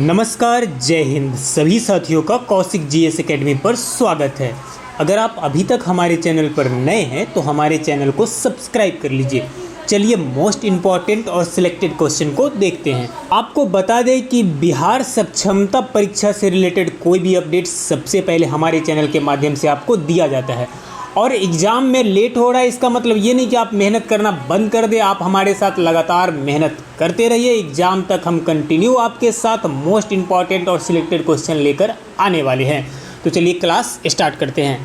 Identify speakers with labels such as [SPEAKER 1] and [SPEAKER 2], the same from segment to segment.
[SPEAKER 1] नमस्कार, जय हिंद। सभी साथियों का कौशिक जीएस एकेडमी पर स्वागत है। अगर आप अभी तक हमारे चैनल पर नए हैं तो हमारे चैनल को सब्सक्राइब कर लीजिए। चलिए मोस्ट इम्पॉर्टेंट और सिलेक्टेड क्वेश्चन को देखते हैं। आपको बता दें कि बिहार सक्षमता परीक्षा से रिलेटेड कोई भी अपडेट सबसे पहले हमारे चैनल के माध्यम से आपको दिया जाता है। और एग्ज़ाम में लेट हो रहा है इसका मतलब ये नहीं कि आप मेहनत करना बंद कर दें। आप हमारे साथ लगातार मेहनत करते रहिए। एग्ज़ाम तक हम कंटिन्यू आपके साथ मोस्ट इम्पॉर्टेंट और सिलेक्टेड क्वेश्चन लेकर आने वाले हैं। तो चलिए क्लास स्टार्ट करते हैं।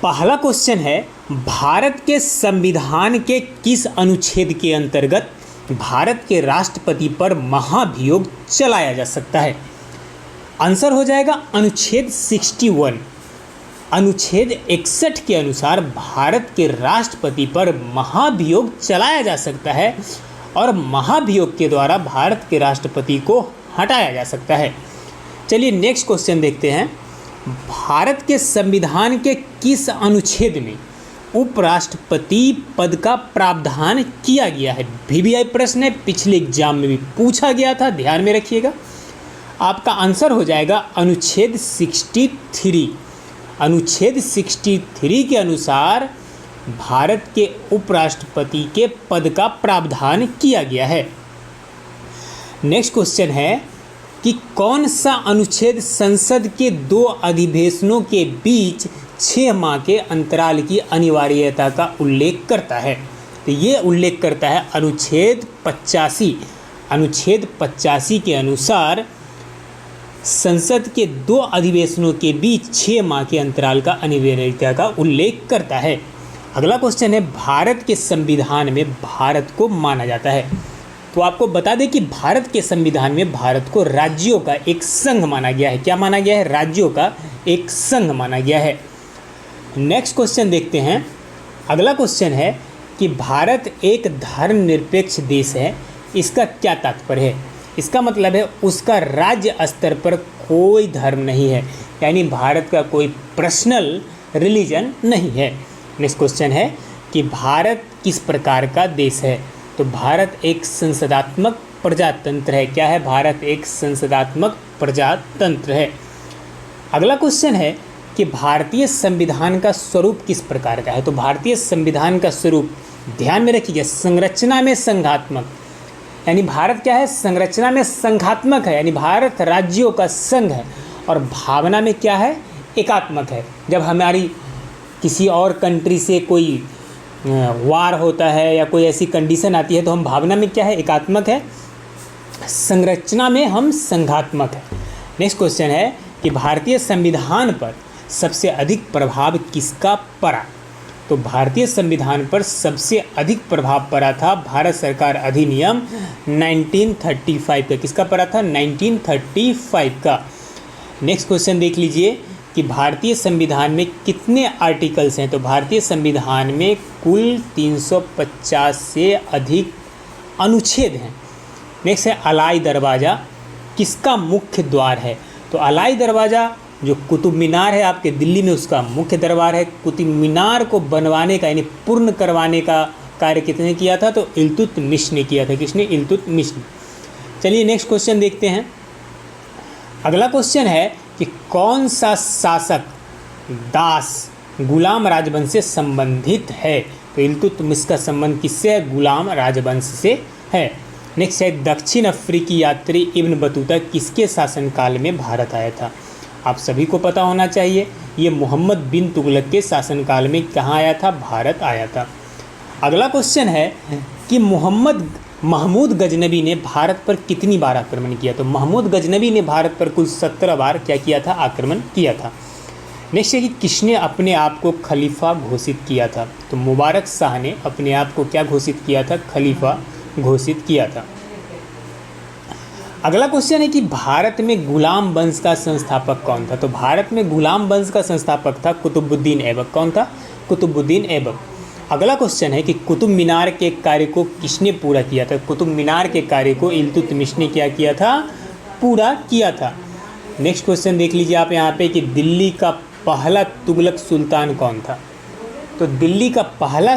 [SPEAKER 1] पहला क्वेश्चन है, भारत के संविधान के किस अनुच्छेद के अंतर्गत भारत के राष्ट्रपति पर महाभियोग चलाया जा सकता है? आंसर हो जाएगा अनुच्छेद 61। अनुच्छेद 61 के अनुसार भारत के राष्ट्रपति पर महाभियोग चलाया जा सकता है और महाभियोग के द्वारा भारत के राष्ट्रपति को हटाया जा सकता है। चलिए नेक्स्ट क्वेश्चन देखते हैं। भारत के संविधान के किस अनुच्छेद में उपराष्ट्रपति पद का प्रावधान किया गया है? वीवीआई प्रश्न है, पिछले एग्जाम में भी पूछा गया था, ध्यान में रखिएगा। आपका आंसर हो जाएगा अनुच्छेद 63। अनुच्छेद 63 के अनुसार भारत के उपराष्ट्रपति के पद का प्रावधान किया गया है। नेक्स्ट क्वेश्चन है कि कौन सा अनुच्छेद संसद के दो अधिवेशनों के बीच 6 माह के अंतराल की अनिवार्यता का उल्लेख करता है? तो ये उल्लेख करता है अनुच्छेद 85। अनुच्छेद 85 के अनुसार संसद के दो अधिवेशनों के बीच 6 माह के अंतराल का अनिवार्यता का उल्लेख करता है। अगला क्वेश्चन है, भारत के संविधान में भारत को माना जाता है। तो आपको बता दें कि भारत के संविधान में भारत को राज्यों का एक संघ माना गया है। क्या माना गया है? राज्यों का एक संघ माना गया है। नेक्स्ट क्वेश्चन देखते हैं। अगला क्वेश्चन है कि भारत एक धर्मनिरपेक्ष देश है, इसका क्या तात्पर्य है? इसका मतलब है उसका राज्य स्तर पर कोई धर्म नहीं है, यानी भारत का कोई पर्सनल रिलीजन नहीं है। नेक्स्ट क्वेश्चन है कि भारत किस प्रकार का देश है? तो भारत एक संसदात्मक प्रजातंत्र है। क्या है? भारत एक संसदात्मक प्रजातंत्र है। अगला क्वेश्चन है कि भारतीय संविधान का स्वरूप किस प्रकार का है? तो भारतीय संविधान का स्वरूप ध्यान में रखिए, संरचना में संघात्मक, यानी भारत क्या है? संरचना में संघात्मक है, यानी भारत राज्यों का संघ है। और भावना में क्या है? एकात्मक है। जब हमारी किसी और कंट्री से कोई वार होता है या कोई ऐसी कंडीशन आती है तो हम भावना में क्या है? एकात्मक है। संरचना में हम संघात्मक है। नेक्स्ट क्वेश्चन है कि भारतीय संविधान पर सबसे अधिक प्रभाव किसका पड़ा? तो भारतीय संविधान पर सबसे अधिक प्रभाव पड़ा था भारत सरकार अधिनियम 1935 का। किसका पड़ा था? 1935 का। नेक्स्ट क्वेश्चन देख लीजिए कि भारतीय संविधान में कितने आर्टिकल्स हैं? तो भारतीय संविधान में कुल 350 से अधिक अनुच्छेद हैं। नेक्स्ट है अलाई दरवाज़ा किसका मुख्य द्वार है? तो अलाई दरवाज़ा जो कुतुब मीनार है आपके दिल्ली में, उसका मुख्य दरबार है। कुतुब मीनार को बनवाने का यानी पूर्ण करवाने का कार्य किसने किया था? तो इल्तुतमिश ने किया था। किसने? इल्तुतमिश ने। चलिए नेक्स्ट क्वेश्चन देखते हैं। अगला क्वेश्चन है कि कौन सा शासक दास गुलाम राजवंश से संबंधित है? तो इल्तुतमिश का संबंध किससे है? गुलाम राजवंश से है। नेक्स्ट है दक्षिण अफ्रीकी यात्री इब्न बतूता किसके शासनकाल में भारत आया था? आप सभी को पता होना चाहिए, ये मोहम्मद बिन तुगलक के शासनकाल में कहाँ आया था? भारत आया था। अगला क्वेश्चन है कि महमूद गजनबी ने भारत पर कितनी बार आक्रमण किया? तो महमूद गजनबी ने भारत पर कुल 17 बार क्या किया था? आक्रमण किया था। नेक्स्ट है कि किसने अपने आप को खलीफा घोषित किया था? तो मुबारक शाह ने अपने आप को क्या घोषित किया था? खलीफा घोषित किया था। अगला क्वेश्चन है कि भारत में गुलाम वंश का संस्थापक कौन था? तो भारत में गुलाम वंश का संस्थापक था कुतुबुद्दीन ऐबक। कौन था? कुतुबुद्दीन ऐबक। अगला क्वेश्चन है कि कुतुब मीनार के कार्य को किसने पूरा किया था? कुतुब मीनार के कार्य को इल्तुतमिश ने क्या किया था? पूरा किया था। नेक्स्ट क्वेश्चन देख लीजिए आप यहाँ पे कि दिल्ली का पहला तुगलक सुल्तान कौन था? तो दिल्ली का पहला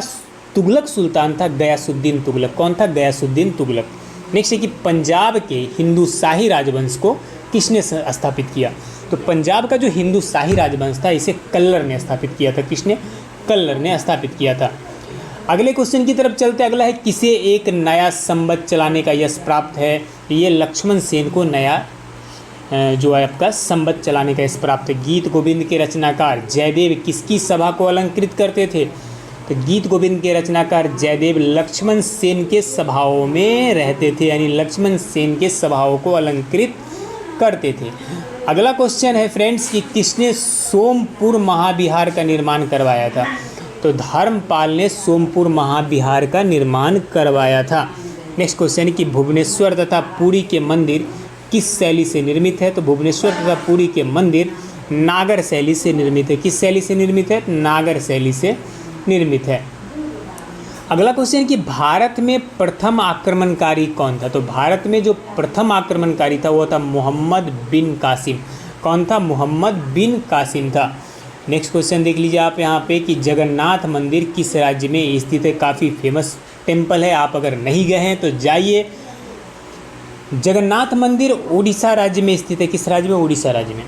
[SPEAKER 1] तुगलक सुल्तान था गयासुद्दीन तुगलक। कौन था? गयासुद्दीन तुगलक। नेक्स्ट है कि पंजाब के हिंदू शाही राजवंश को किसने स्थापित किया? तो पंजाब का जो हिंदू शाही राजवंश था इसे कल्लर ने स्थापित किया था। किसने? कल्लर ने स्थापित किया था। अगले क्वेश्चन की तरफ चलते हैं। अगला है किसे एक नया संवत चलाने का यश प्राप्त है? ये लक्ष्मण सेन को नया जो है आपका संवत चलाने का यश प्राप्त है। गीत गोविंद के रचनाकार जयदेव किसकी सभा को अलंकृत करते थे? तो गीत गोविंद के रचनाकार जयदेव लक्ष्मण सेन के सभाओं में रहते थे, यानी लक्ष्मण सेन के सभाओं को अलंकृत करते थे। अगला क्वेश्चन है फ्रेंड्स कि किसने सोमपुर महाविहार का निर्माण करवाया था? तो धर्मपाल ने सोमपुर महाविहार का निर्माण करवाया था। नेक्स्ट क्वेश्चन है कि भुवनेश्वर तथा पुरी के मंदिर किस शैली से निर्मित है? तो भुवनेश्वर तथा पुरी के मंदिर नागर शैली से निर्मित है। किस शैली से निर्मित है? नागर शैली से निर्मित है। अगला क्वेश्चन कि भारत में प्रथम आक्रमणकारी कौन था? तो भारत में जो प्रथम आक्रमणकारी था वो था मोहम्मद बिन कासिम। कौन था? मोहम्मद बिन कासिम था। नेक्स्ट क्वेश्चन देख लीजिए आप यहाँ पे कि जगन्नाथ मंदिर किस राज्य में स्थित है? काफ़ी फेमस टेम्पल है, आप अगर नहीं गए हैं तो जाइए। जगन्नाथ मंदिर उड़ीसा राज्य में स्थित है। किस राज्य में? उड़ीसा राज्य में।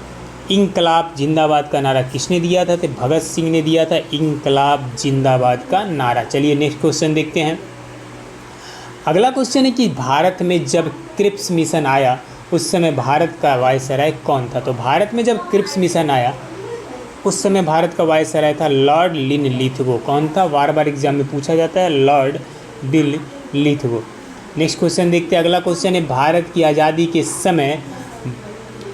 [SPEAKER 1] इंकलाब जिंदाबाद का नारा किसने दिया था? तो भगत सिंह ने दिया था इंकलाब जिंदाबाद का नारा। चलिए नेक्स्ट क्वेश्चन देखते हैं। अगला क्वेश्चन है कि भारत में जब क्रिप्स मिशन आया उस समय भारत का वायसराय कौन था? तो भारत में जब क्रिप्स मिशन आया उस समय भारत का वायसराय था लॉर्ड लिनलिथगो। कौन था? बार बार एग्जाम में पूछा जाता है, लॉर्ड लिनलिथगो। नेक्स्ट क्वेश्चन देखते हैं। अगला क्वेश्चन है भारत की आज़ादी के समय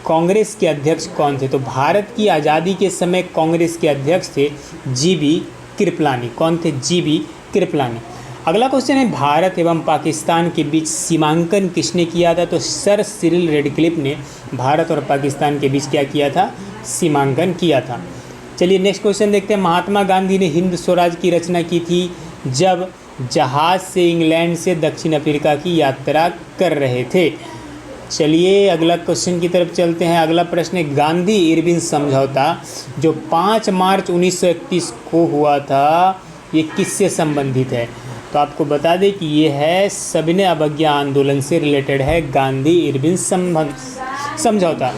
[SPEAKER 1] कांग्रेस के अध्यक्ष कौन थे? तो भारत की आज़ादी के समय कांग्रेस के अध्यक्ष थे जीबी कृपलानी। कौन थे? जीबी कृपलानी। अगला क्वेश्चन है भारत एवं पाकिस्तान के बीच सीमांकन किसने किया था? तो सर सिरिल रेडक्लिफ ने भारत और पाकिस्तान के बीच क्या किया था? सीमांकन किया था। चलिए नेक्स्ट क्वेश्चन देखते हैं। महात्मा गांधी ने हिंद स्वराज की रचना की थी जब जहाज़ से इंग्लैंड से दक्षिण अफ्रीका की यात्रा कर रहे थे। चलिए अगला क्वेश्चन की तरफ चलते हैं। अगला प्रश्न है गांधी इरविन समझौता जो 5 मार्च 1931 को हुआ था ये किससे संबंधित है? तो आपको बता दें कि ये है सविनय अवज्ञा आंदोलन से रिलेटेड है, गांधी इरविन समझौता।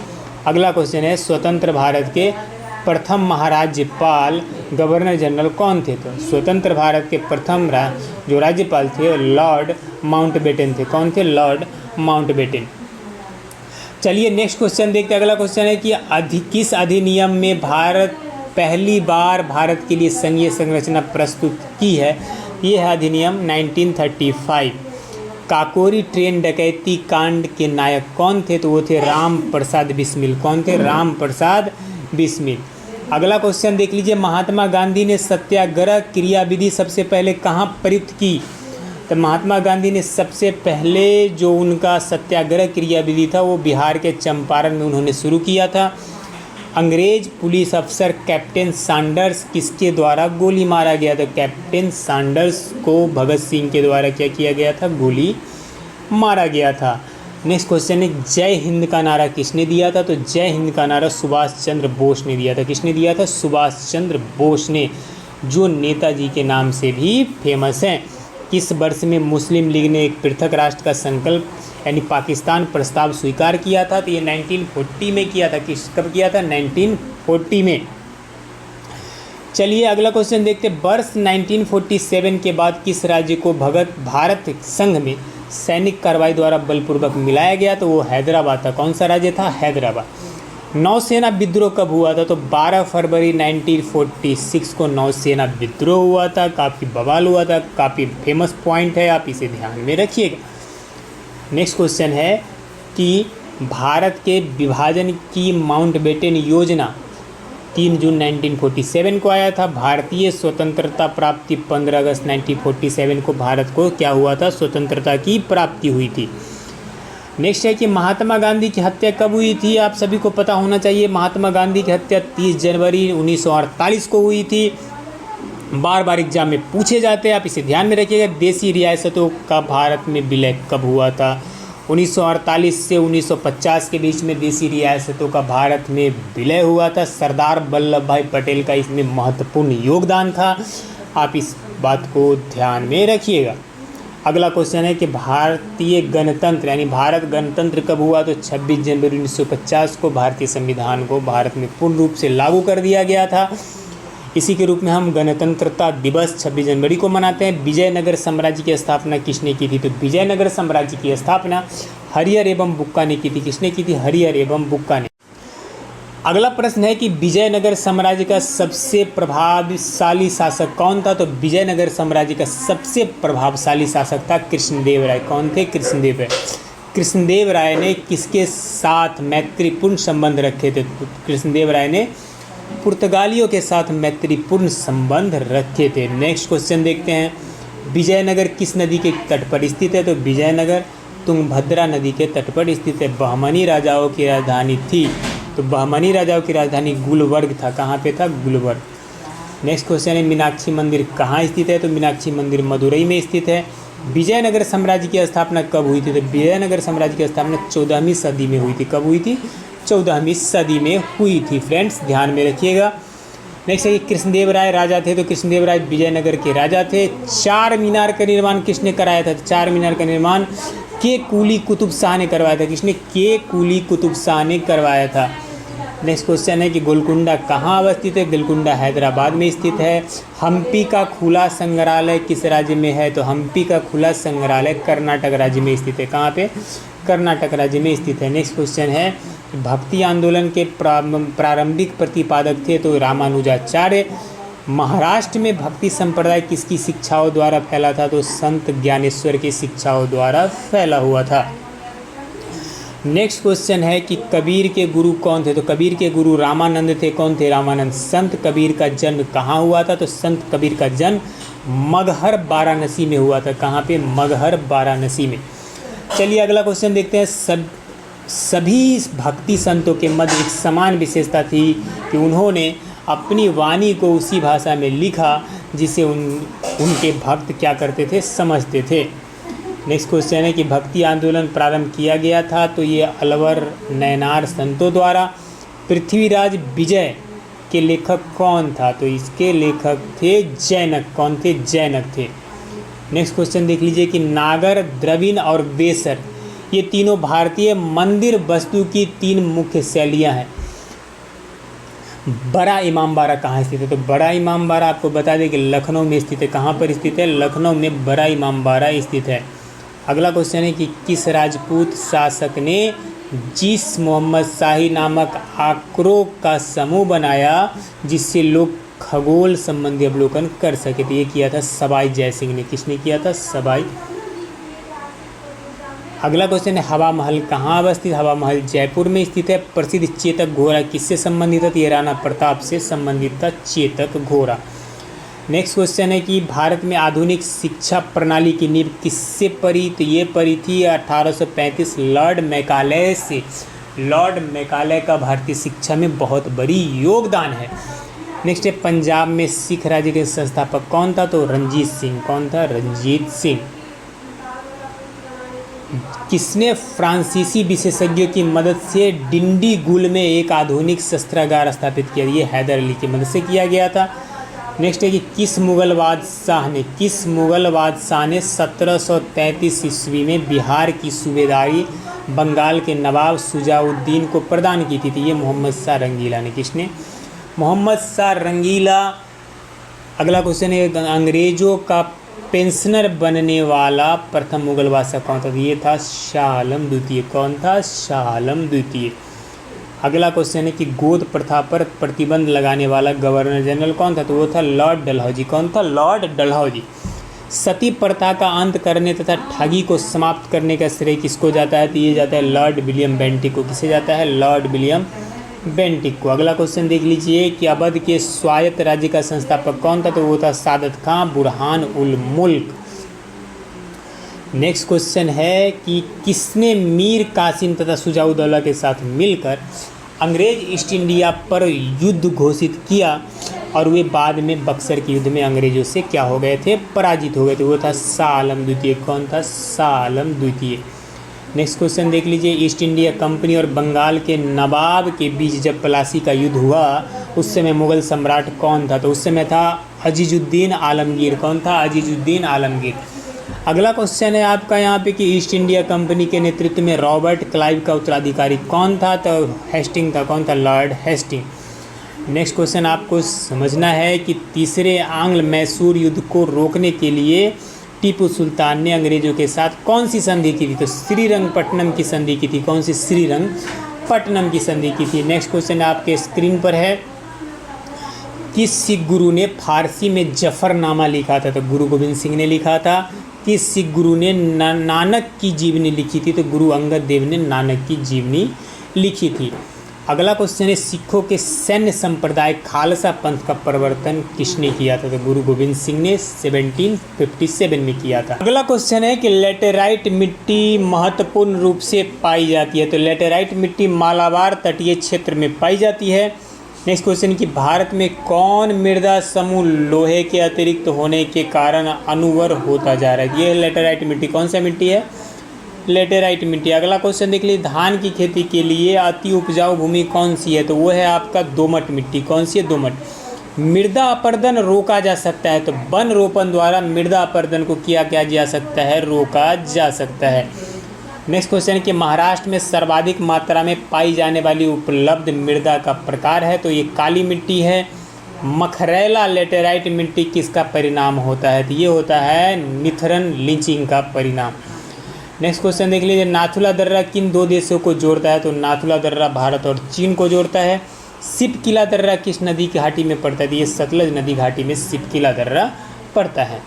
[SPEAKER 1] अगला क्वेश्चन है स्वतंत्र भारत के प्रथम महाराज्यपाल गवर्नर जनरल कौन थे? तो स्वतंत्र भारत के प्रथम जो राज्यपाल थे लॉर्ड माउंटबेटन थे। कौन थे? Lord Mountbatten. चलिए नेक्स्ट क्वेश्चन देखते हैं। अगला क्वेश्चन है कि किस अधिनियम में पहली बार भारत के लिए संघीय संरचना प्रस्तुत की है? ये है अधिनियम 1935। काकोरी ट्रेन डकैती कांड के नायक कौन थे? तो वो थे राम प्रसाद बिस्मिल। कौन थे? राम प्रसाद बिस्मिल। अगला क्वेश्चन देख लीजिए। महात्मा गांधी ने सत्याग्रह क्रियाविधि सबसे पहले कहाँ प्रयुक्त की? तो महात्मा गांधी ने सबसे पहले जो उनका सत्याग्रह क्रियाविधि था वो बिहार के चंपारण में उन्होंने शुरू किया था। अंग्रेज पुलिस अफसर कैप्टन सैंडर्स किसके द्वारा गोली मारा गया था? कैप्टन सैंडर्स को भगत सिंह के द्वारा क्या किया गया था? गोली मारा गया था। नेक्स्ट क्वेश्चन है जय हिंद का नारा किसने दिया था? तो जय हिंद का नारा सुभाष चंद्र बोस ने दिया था। किसने दिया था? सुभाष चंद्र बोस ने, जो नेताजी के नाम से भी फेमस हैं। किस वर्ष में मुस्लिम लीग ने एक पृथक राष्ट्र का संकल्प यानी पाकिस्तान प्रस्ताव स्वीकार किया था? तो ये 1940 में किया था। कब किया था? 1940 में। चलिए अगला क्वेश्चन देखते हैं। वर्ष 1947 के बाद किस राज्य को भारत संघ में सैनिक कार्रवाई द्वारा बलपूर्वक मिलाया गया? तो वो हैदराबाद था। कौन सा राज्य था? हैदराबाद। नौसेना विद्रोह कब हुआ था? तो 12 फरवरी 1946 को नौसेना विद्रोह हुआ था। काफ़ी बवाल हुआ था, काफ़ी फेमस पॉइंट है, आप इसे ध्यान में रखिएगा। नेक्स्ट क्वेश्चन है कि भारत के विभाजन की माउंटबेटन योजना 3 जून 1947 को आया था। भारतीय स्वतंत्रता प्राप्ति 15 अगस्त 1947 को भारत को क्या हुआ था? स्वतंत्रता की प्राप्ति हुई थी। नेक्स्ट है कि महात्मा गांधी की हत्या कब हुई थी? आप सभी को पता होना चाहिए। महात्मा गांधी की हत्या 30 जनवरी 1948 को हुई थी। बार बार एग्जाम में पूछे जाते हैं, आप इसे ध्यान में रखिएगा। देसी रियासतों का भारत में विलय कब हुआ था? 1948 से 1950 के बीच में देसी रियासतों का भारत में विलय हुआ था। सरदार वल्लभ भाई पटेल का इसमें महत्वपूर्ण योगदान था, आप इस बात को ध्यान में रखिएगा। अगला क्वेश्चन है कि भारतीय गणतंत्र यानी भारत गणतंत्र कब हुआ, तो 26 जनवरी 1950 को भारतीय संविधान को भारत में पूर्ण रूप से लागू कर दिया गया था। इसी के रूप में हम गणतंत्रता दिवस 26 जनवरी को मनाते हैं। विजयनगर साम्राज्य की स्थापना किसने की थी, तो विजयनगर साम्राज्य की स्थापना हरिहर एवं बुक्का ने की थी। किसने की थी, हरिहर एवं बुक्का ने। अगला प्रश्न है कि विजयनगर साम्राज्य का सबसे प्रभावशाली शासक कौन था, तो विजयनगर साम्राज्य का सबसे प्रभावशाली शासक था कृष्णदेव राय। कौन थे, कृष्णदेव राय। कृष्णदेव राय ने किसके साथ मैत्रीपूर्ण संबंध रखे थे, तो कृष्णदेव राय ने पुर्तगालियों के साथ मैत्रीपूर्ण संबंध रखे थे। नेक्स्ट क्वेश्चन देखते हैं, विजयनगर किस नदी के तट पर स्थित है, तो विजयनगर तुंगभद्रा नदी के तट पर स्थित है। बहमनी राजाओं की राजधानी थी, तो बहमनी राजाओं की राजधानी गुलबर्ग था। कहाँ पे था, गुलबर्ग। नेक्स्ट क्वेश्चन है, मीनाक्षी मंदिर कहाँ स्थित है, तो मीनाक्षी मंदिर मदुरई में स्थित है। विजयनगर साम्राज्य की स्थापना कब हुई थी, तो विजयनगर साम्राज्य की स्थापना 14वीं सदी में हुई थी। कब हुई थी, 14वीं सदी में हुई थी। फ्रेंड्स ध्यान में रखिएगा। नेक्स्ट है कि कृष्णदेव राय राजा थे, तो कृष्णदेव राय विजयनगर के राजा थे। चार मीनार का निर्माण किसने कराया था, तो चार मीनार का निर्माण के कुली कुतुब शाह ने करवाया था। किसने, के कुली कुतुब शाह ने करवाया था। नेक्स्ट क्वेश्चन है कि गोलकुंडा कहाँ अवस्थित है, गोलकुंडा हैदराबाद में स्थित है। हम्पी का खुला संग्रहालय किस राज्य में है, तो हम्पी का खुला संग्रहालय कर्नाटक राज्य में स्थित है। कहाँ पे, कर्नाटक राज्य में स्थित है। नेक्स्ट क्वेश्चन है, भक्ति आंदोलन के प्रारंभिक प्रतिपादक थे, तो रामानुजाचार्य। महाराष्ट्र में भक्ति संप्रदाय किसकी शिक्षाओं द्वारा फैला था, तो संत ज्ञानेश्वर की शिक्षाओं द्वारा फैला हुआ था। नेक्स्ट क्वेश्चन है कि कबीर के गुरु कौन थे, तो कबीर के गुरु रामानंद थे। कौन थे, रामानंद। संत कबीर का जन्म कहाँ हुआ था, तो संत कबीर का जन्म मगहर वाराणसी में हुआ था। कहाँ पे, मगहर वाराणसी में। चलिए अगला क्वेश्चन देखते हैं। सभी भक्ति संतों के मध्य एक समान विशेषता थी कि उन्होंने अपनी वाणी को उसी भाषा में लिखा जिसे उनके भक्त क्या करते थे, समझते थे। नेक्स्ट क्वेश्चन है कि भक्ति आंदोलन प्रारंभ किया गया था, तो ये अलवर नैनार संतों द्वारा। पृथ्वीराज विजय के लेखक कौन था, तो इसके लेखक थे जैनक। कौन थे, जैनक थे। नेक्स्ट क्वेश्चन देख लीजिए कि नागर, द्रविड़ और बेसर ये तीनों भारतीय मंदिर वस्तु की तीन मुख्य शैलियाँ हैं। बड़ा इमामबाड़ा कहाँ स्थित है, तो बड़ा इमामबाड़ा आपको बता दें कि लखनऊ में स्थित है। कहाँ पर स्थित है, लखनऊ में बड़ा इमामबाड़ा स्थित है। अगला क्वेश्चन है कि किस राजपूत शासक ने जिस मोहम्मद शाही नामक आंकड़ों का समूह बनाया जिससे लोग खगोल संबंधी अवलोकन कर सके, तो ये किया था सवाई जयसिंह ने। किसने किया था, सवाई। अगला क्वेश्चन है हवा महल कहाँ अवस्थित, हवा महल जयपुर में स्थित है। प्रसिद्ध चेतक घोड़ा किससे संबंधित था, ये राणा प्रताप से संबंधित था चेतक घोड़ा। नेक्स्ट क्वेश्चन है कि भारत में आधुनिक शिक्षा प्रणाली की नींव किससे पड़ी, तो ये पड़ी थी 1835 लॉर्ड मैकाले से। लॉर्ड मैकाले का भारतीय शिक्षा में बहुत बड़ी योगदान है। नेक्स्ट है पंजाब में सिख राज्य के संस्थापक कौन था, तो रंजीत सिंह। कौन था, रंजीत सिंह। किसने फ्रांसीसी विशेषज्ञों की मदद से डिंडीगुल में एक आधुनिक शस्त्रागार स्थापित किया, ये हैदर अली की मदद से किया गया था। नेक्स्ट है कि किस मुगल बादशाह ने 1733 ईस्वी में बिहार की सूबेदारी बंगाल के नवाब शुजाउद्दीन को प्रदान की थी, ये मोहम्मद शाह रंगीला ने। किसने, मोहम्मद शाह रंगीला। अगला क्वेश्चन है अंग्रेजों का पेंशनर बनने वाला प्रथम मुगल बादशाह कौन था, ये था शाह आलम द्वितीय। कौन था, शाह आलम द्वितीय। अगला क्वेश्चन है कि गोद प्रथा पर प्रतिबंध लगाने वाला गवर्नर जनरल कौन था, तो वो था लॉर्ड डलहौजी। कौन था, लॉर्ड डलहौजी। सती प्रथा का अंत करने तथा ठगी को समाप्त करने का श्रेय किसको जाता है, तो ये जाता है लॉर्ड विलियम बेंटिक को। किसे जाता है, लॉर्ड विलियम बेंटिक को। अगला क्वेश्चन देख लीजिए कि अवध के स्वायत्त राज्य का संस्थापक कौन था, तो वो था सादत खां बुरहान उल मुल्क। नेक्स्ट क्वेश्चन है कि किसने मीर कासिम तथा शुजाउद्दौला के साथ मिलकर अंग्रेज ईस्ट इंडिया पर युद्ध घोषित किया और वे बाद में बक्सर के युद्ध में अंग्रेजों से क्या हो गए थे, पराजित हो गए थे, वो था शाह आलम द्वितीय। कौन था, शाह आलम द्वितीय। नेक्स्ट क्वेश्चन देख लीजिए, ईस्ट इंडिया कंपनी और बंगाल के नवाब के बीच जब प्लासी का युद्ध हुआ उस समय मुगल सम्राट कौन था, तो उस समय था अजीजुद्दीन आलमगीर। कौन था, अजीजुद्दीन आलमगीर। अगला क्वेश्चन है आपका यहाँ पे कि ईस्ट इंडिया कंपनी के नेतृत्व में रॉबर्ट क्लाइव का उत्तराधिकारी कौन था? तो हेस्टिंग था। कौन था? Lord Hasting. नेक्स्ट क्वेश्चन आपको समझना है कि तीसरे आंग्ल मैसूर युद्ध को रोकने के लिए टीपू सुल्तान ने अंग्रेजों के साथ कौन सी संधि की थी? तो श्रीरंगपट्टनम की संधि की थी। कौन सी? श्रीरंगपट्टनम की संधि की थी। नेक्स्ट क्वेश्चन आपके स्क्रीन पर है, किस सिख गुरु ने फारसी में जफरनामा लिखा था? तो गुरु गोविंद सिंह ने लिखा था। किस सिख गुरु ने नानक की जीवनी लिखी थी? तो गुरु अंगद देव ने नानक की जीवनी लिखी थी। अगला क्वेश्चन है, सिखों के सैन्य संप्रदाय खालसा पंथ का प्रवर्तन किसने किया था? तो गुरु गोविंद सिंह ने 1757 में किया था। अगला क्वेश्चन है कि लेटेराइट मिट्टी महत्वपूर्ण रूप से पाई जाती है। तो लेटेराइट मिट्टी मालाबार तटीय क्षेत्र में पाई जाती है। नेक्स्ट क्वेश्चन कि भारत में कौन मृदा समूह लोहे के अतिरिक्त होने के कारण अनुवर होता जा रहा है? ये लेटेराइट मिट्टी। कौन सा मिट्टी है? लेटेराइट मिट्टी। अगला क्वेश्चन देख लीजिए, धान की खेती के लिए अति उपजाऊ भूमि कौन सी है? तो वो है आपका दोमट मिट्टी। कौन सी है? दोमट। मृदा अपरदन रोका जा सकता है। तो वन रोपण द्वारा मृदा अपरदन को किया जा सकता है? रोका जा सकता है। नेक्स्ट क्वेश्चन है कि महाराष्ट्र में सर्वाधिक मात्रा में पाई जाने वाली उपलब्ध मृदा का प्रकार है? तो ये काली मिट्टी है। मखरैला लेटेराइट मिट्टी किसका परिणाम होता है? तो ये होता है निथरन लिंचिंग का परिणाम। नेक्स्ट क्वेश्चन देख लीजिए, नाथुला दर्रा किन दो देशों को जोड़ता है? तो नाथुला दर्रा भारत और चीन को जोड़ता है। सिपकिला दर्रा किस नदी की घाटी में पड़ता है? तो ये सतलज नदी घाटी में सिपकिला दर्रा पड़ता है।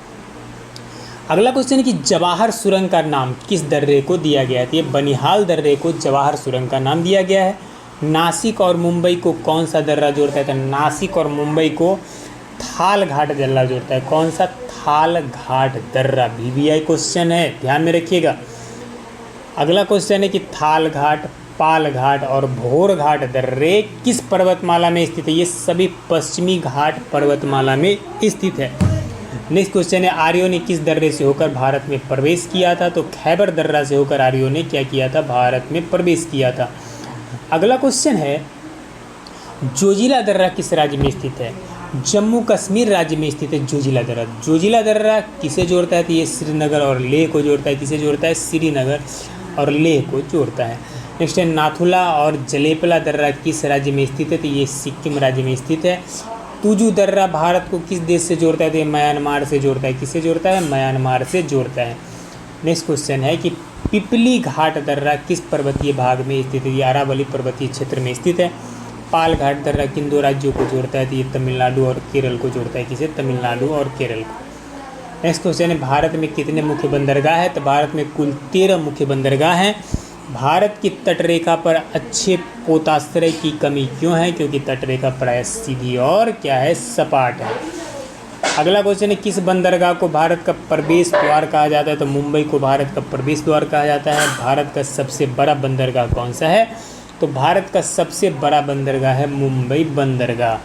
[SPEAKER 1] अगला क्वेश्चन है कि जवाहर सुरंग का नाम किस दर्रे को दिया गया है? तो ये बनिहाल दर्रे को जवाहर सुरंग का नाम दिया गया है। नासिक और मुंबई को कौन सा दर्रा जोड़ता है? तो नासिक और मुंबई को थाल घाट दर्रा जोड़ता है। कौन सा? थाल घाट दर्रा। VVI क्वेश्चन है, ध्यान में रखिएगा। अगला क्वेश्चन है कि थाल घाट, पाल घाट और भोर घाट दर्रे किस पर्वतमाला में स्थित है? ये सभी पश्चिमी घाट पर्वतमाला में स्थित है। नेक्स्ट क्वेश्चन है, आर्यों ने किस दर्रे से होकर भारत में प्रवेश किया था? तो खैबर दर्रा से होकर आर्यों ने क्या किया था? भारत में प्रवेश किया था। अगला क्वेश्चन है, जोजिला दर्रा किस राज्य में स्थित है? जम्मू कश्मीर राज्य में स्थित है जोजिला दर्रा। जोजिला दर्रा किसे जोड़ता है? तो ये श्रीनगर और लेह को जोड़ता है। किसे जोड़ता है? श्रीनगर और लेह को जोड़ता है। नेक्स्ट है, नाथुला और जलेपला दर्रा किस राज्य में स्थित है? तो ये सिक्किम राज्य में स्थित है। तुजू दर्रा भारत को किस देश से जोड़ता है? तो ये म्यांमार से जोड़ता है। किससे जोड़ता है? म्यांमार से जोड़ता है। नेक्स्ट क्वेश्चन है कि पिपली घाट दर्रा किस पर्वतीय भाग में स्थित है? ये अरावली पर्वतीय क्षेत्र में स्थित है। पाल घाट दर्रा किन दो राज्यों को जोड़ता है? तो ये तमिलनाडु और केरल को जोड़ता है। किसे? तमिलनाडु और केरल को। नेक्स्ट क्वेश्चन है, भारत में कितने मुख्य बंदरगाह है? तो भारत में कुल 13 मुख्य बंदरगाह हैं। भारत की तटरेखा पर अच्छे पोताश्रय की कमी क्यों है? क्योंकि तटरेखा प्राय सीधी और क्या है? सपाट है। अगला क्वेश्चन है, किस बंदरगाह को भारत का प्रवेश द्वार कहा जाता है? तो मुंबई को भारत का प्रवेश द्वार कहा जाता है। भारत का सबसे बड़ा बंदरगाह कौन सा है? तो भारत का सबसे बड़ा बंदरगाह है मुंबई बंदरगाह।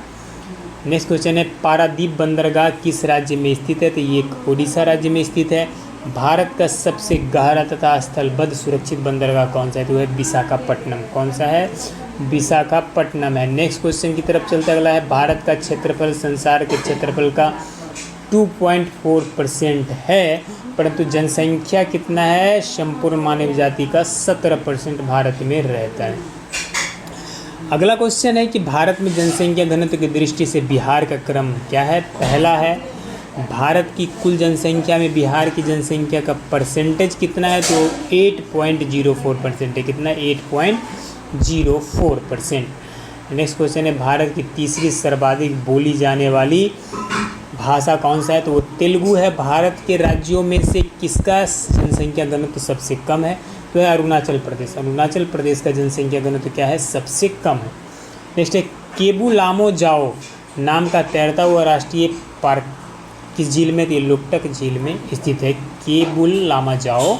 [SPEAKER 1] नेक्स्ट क्वेश्चन है, पारादीप बंदरगाह किस राज्य में स्थित है? तो ये उड़ीसा राज्य में स्थित है। भारत का सबसे गहरा तथा स्थलबद्ध सुरक्षित बंदरगाह कौन सा है? तो है विशाखापट्टनम। कौन सा है? विशाखापट्टनम है। नेक्स्ट क्वेश्चन की तरफ चलते अगला है, भारत का क्षेत्रफल संसार के क्षेत्रफल का 2.4% है, परंतु जनसंख्या कितना है? संपूर्ण मानव जाति का 17% भारत में रहता है। अगला क्वेश्चन है कि भारत में जनसंख्या घनत्व की दृष्टि से बिहार का क्रम क्या है? पहला है। भारत की कुल जनसंख्या में बिहार की जनसंख्या का परसेंटेज कितना है? तो 8.04% है। कितना? 8.04%। नेक्स्ट क्वेश्चन है, भारत की तीसरी सर्वाधिक बोली जाने वाली भाषा कौन सा है? तो वो तेलुगु है। भारत के राज्यों में से किसका जनसंख्या घनत्व सबसे कम है? तो है अरुणाचल प्रदेश। अरुणाचल प्रदेश का जनसंख्या घनत्व क्या है? सबसे कम है। नेक्स्ट है, केबू लामो जाओ नाम का तैरता हुआ राष्ट्रीय पार्क किस झील में? तो ये लोकटक झील में स्थित है। केबुल लामा जाओ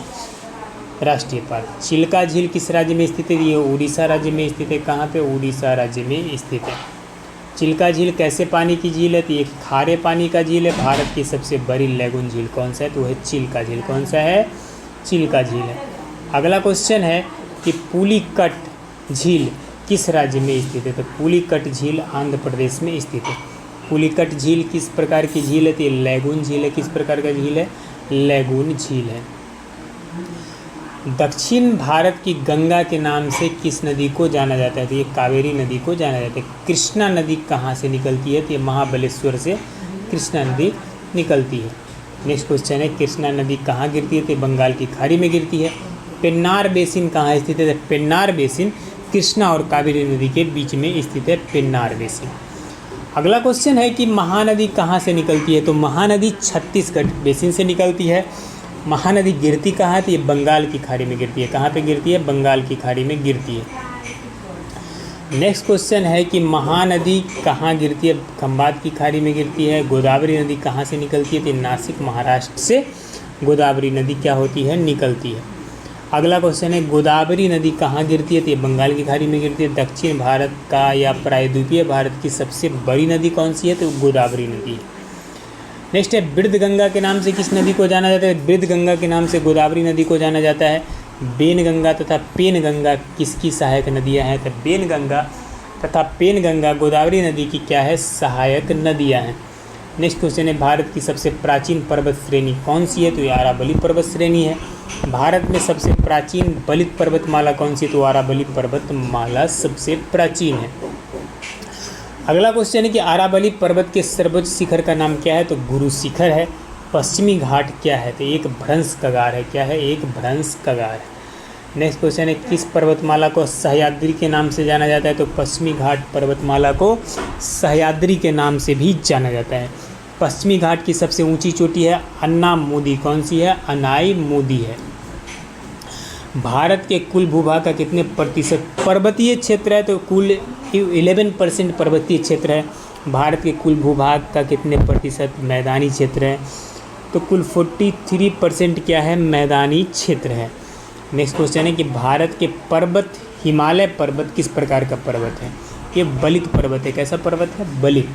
[SPEAKER 1] राष्ट्रीय पार्क। चिल्का झील किस राज्य में स्थित है? ये उड़ीसा राज्य में स्थित है। कहाँ पे? उड़ीसा राज्य में स्थित है। चिल्का झील कैसे पानी की झील है? तो ये खारे पानी का झील है। भारत की सबसे बड़ी लैगून झील कौन सा है? तो वह चिल्का झील। कौन सा है? चिल्का झील है। अगला क्वेश्चन है कि पुलिकट झील किस राज्य में स्थित है? तो पुलिकट झील आंध्र प्रदेश में स्थित है। पुलिकट झील किस प्रकार की झील है? तो ये लैगून झील है। किस प्रकार का झील है? लैगून झील है। दक्षिण भारत की गंगा के नाम से किस नदी को जाना जाता है? तो ये कावेरी नदी को जाना जाता है। कृष्णा नदी कहाँ से निकलती है? तो ये महाबलेश्वर से कृष्णा नदी निकलती है। नेक्स्ट क्वेश्चन है, कृष्णा नदी कहाँ गिरती है? तो बंगाल की खाड़ी में गिरती है। पेन्नार बेसिन कहाँ स्थित है? पेन्नार बेसिन कृष्णा और कावेरी नदी के बीच में स्थित है, पेन्नार बेसिन। अगला क्वेश्चन है कि महानदी कहाँ से निकलती है? तो महानदी छत्तीसगढ़ बेसिन से निकलती है। महानदी गिरती कहाँ है? तो ये बंगाल की खाड़ी में गिरती है। कहाँ पे गिरती है? बंगाल की खाड़ी में गिरती है। नेक्स्ट क्वेश्चन है कि महानदी कहाँ गिरती है? खंबात की खाड़ी में गिरती है। गोदावरी नदी कहाँ से निकलती है? तो नासिक महाराष्ट्र से गोदावरी नदी क्या होती है? निकलती है। अगला क्वेश्चन है, गोदावरी नदी कहाँ गिरती है? तो ये बंगाल की खाड़ी में गिरती है। दक्षिण भारत का या प्रायद्वीपीय भारत की सबसे बड़ी नदी कौन सी है? तो गोदावरी नदी है। नेक्स्ट है, वृद्धगंगा के नाम से किस नदी को जाना जाता है? वृद्धगंगा के नाम से गोदावरी नदी को जाना जाता है। बेनगंगा तथा पेनगंगा किसकी सहायक नदियां हैं? तो बेनगंगा तथा पेनगंगा गोदावरी नदी की क्या है? सहायक नदियां हैं। नेक्स्ट क्वेश्चन है, भारत की सबसे प्राचीन पर्वत श्रेणी कौन सी है? तो ये अरावली पर्वत श्रेणी है। भारत में सबसे प्राचीन बलित पर्वतमाला कौन सी है? तो अरावली पर्वतमाला सबसे प्राचीन है। अगला क्वेश्चन है कि अरावली पर्वत के सर्वोच्च शिखर का नाम क्या है? तो गुरु शिखर है। पश्चिमी घाट क्या है? तो एक भ्रंश कगार है। क्या है? एक भ्रंश कगार है। नेक्स्ट क्वेश्चन है, किस पर्वतमाला को सह्याद्री के नाम से जाना जाता है? तो पश्चिमी घाट पर्वतमाला को सह्याद्री के नाम से भी जाना जाता है। पश्चिमी घाट की सबसे ऊंची चोटी है अन्नामुदी। कौन सी है? अनाईमुदी है। भारत के कुल भूभाग का कितने प्रतिशत पर्वतीय क्षेत्र है? तो कुल 11% पर्वतीय क्षेत्र है। भारत के कुल भूभाग का कितने प्रतिशत मैदानी क्षेत्र है? तो कुल 43% क्या है? मैदानी क्षेत्र है। नेक्स्ट क्वेश्चन है कि भारत के पर्वत, हिमालय पर्वत किस प्रकार का पर्वत है? ये बलित पर्वत है। कैसा पर्वत है? बलित।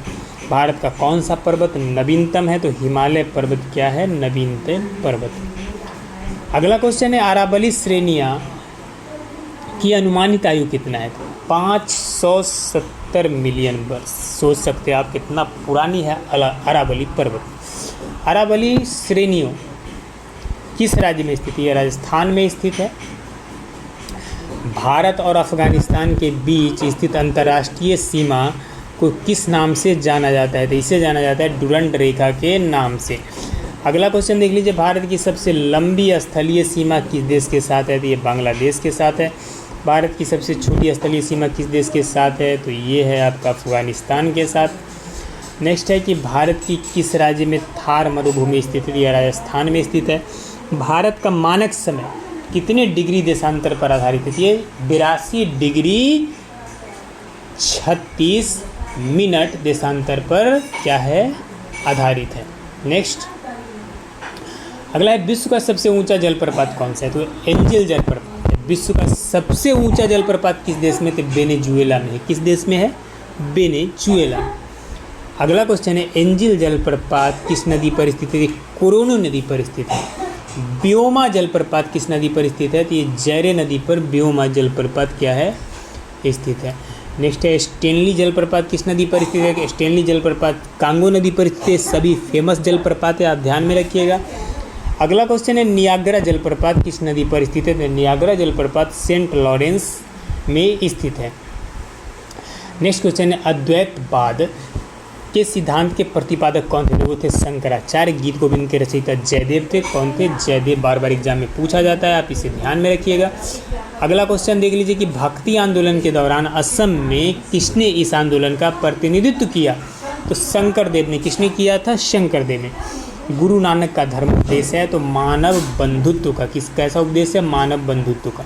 [SPEAKER 1] भारत का कौन सा पर्वत नवीनतम है? तो हिमालय पर्वत क्या है? नवीनतम पर्वत। अगला क्वेश्चन है, अरावली श्रेणियाँ की अनुमानित आयु कितना है? 570 मिलियन वर्ष। सोच सकते हैं आप कितना पुरानी है अरावली पर्वत। अरावली श्रेणियों किस राज्य में स्थित है? यह राजस्थान में स्थित है। भारत और अफगानिस्तान के बीच स्थित अंतर्राष्ट्रीय सीमा को किस नाम से जाना जाता है? तो इसे जाना जाता है डुरंड रेखा के नाम से। अगला क्वेश्चन देख लीजिए, भारत की सबसे लंबी स्थलीय सीमा किस देश के साथ है? तो ये बांग्लादेश के साथ है। भारत की सबसे छोटी स्थलीय सीमा किस देश के साथ है? तो ये है आपका अफगानिस्तान के साथ। नेक्स्ट है कि भारत की किस राज्य में थार मरुभूमि स्थित है? यह राजस्थान में स्थित है। भारत का मानक समय कितने डिग्री देशांतर पर आधारित है? ये 82 डिग्री 36 मिनट देशांतर पर क्या है? आधारित है। नेक्स्ट अगला है, विश्व का सबसे ऊंचा जलप्रपात कौन सा है? तो एंजल जलप्रपात है। विश्व का सबसे ऊंचा जलप्रपात किस देश में? तो वेनेजुएला में है। किस देश में है? वेनेजुएला। अगला क्वेश्चन है, एंजल जलप्रपात किस नदी पर स्थित है? कोरोनो नदी पर स्थित है। ब्योमा जलप्रपात किस नदी पर स्थित है? तो ये जैरे नदी पर ब्योमा जलप्रपात क्या है? स्थित है। नेक्स्ट है, स्टेनली जलप्रपात किस नदी पर स्थित है? स्टेनली जलप्रपात कांगो नदी पर स्थित है। सभी फेमस जलप्रपात है, आप ध्यान में रखिएगा। अगला क्वेश्चन है, नियाग्रा जलप्रपात किस नदी पर स्थित है? तो नियाग्रा जलप्रपात सेंट लॉरेंस में स्थित है। नेक्स्ट क्वेश्चन है, अद्वैतवाद के सिद्धांत के प्रतिपादक कौन थे? वो थे शंकराचार्य। गीत गोविंद के रचयिता जयदेव थे। कौन थे? जयदेव। बार बार एग्जाम में पूछा जाता है, आप इसे ध्यान में रखिएगा। अगला क्वेश्चन देख लीजिए कि भक्ति आंदोलन के दौरान असम में किसने इस आंदोलन का प्रतिनिधित्व किया? तो शंकर देव ने। किसने किया था? शंकर देव ने। गुरु नानक का धर्म उपदेश है तो मानव बंधुत्व का। कैसा उपदेश है? मानव बंधुत्व का।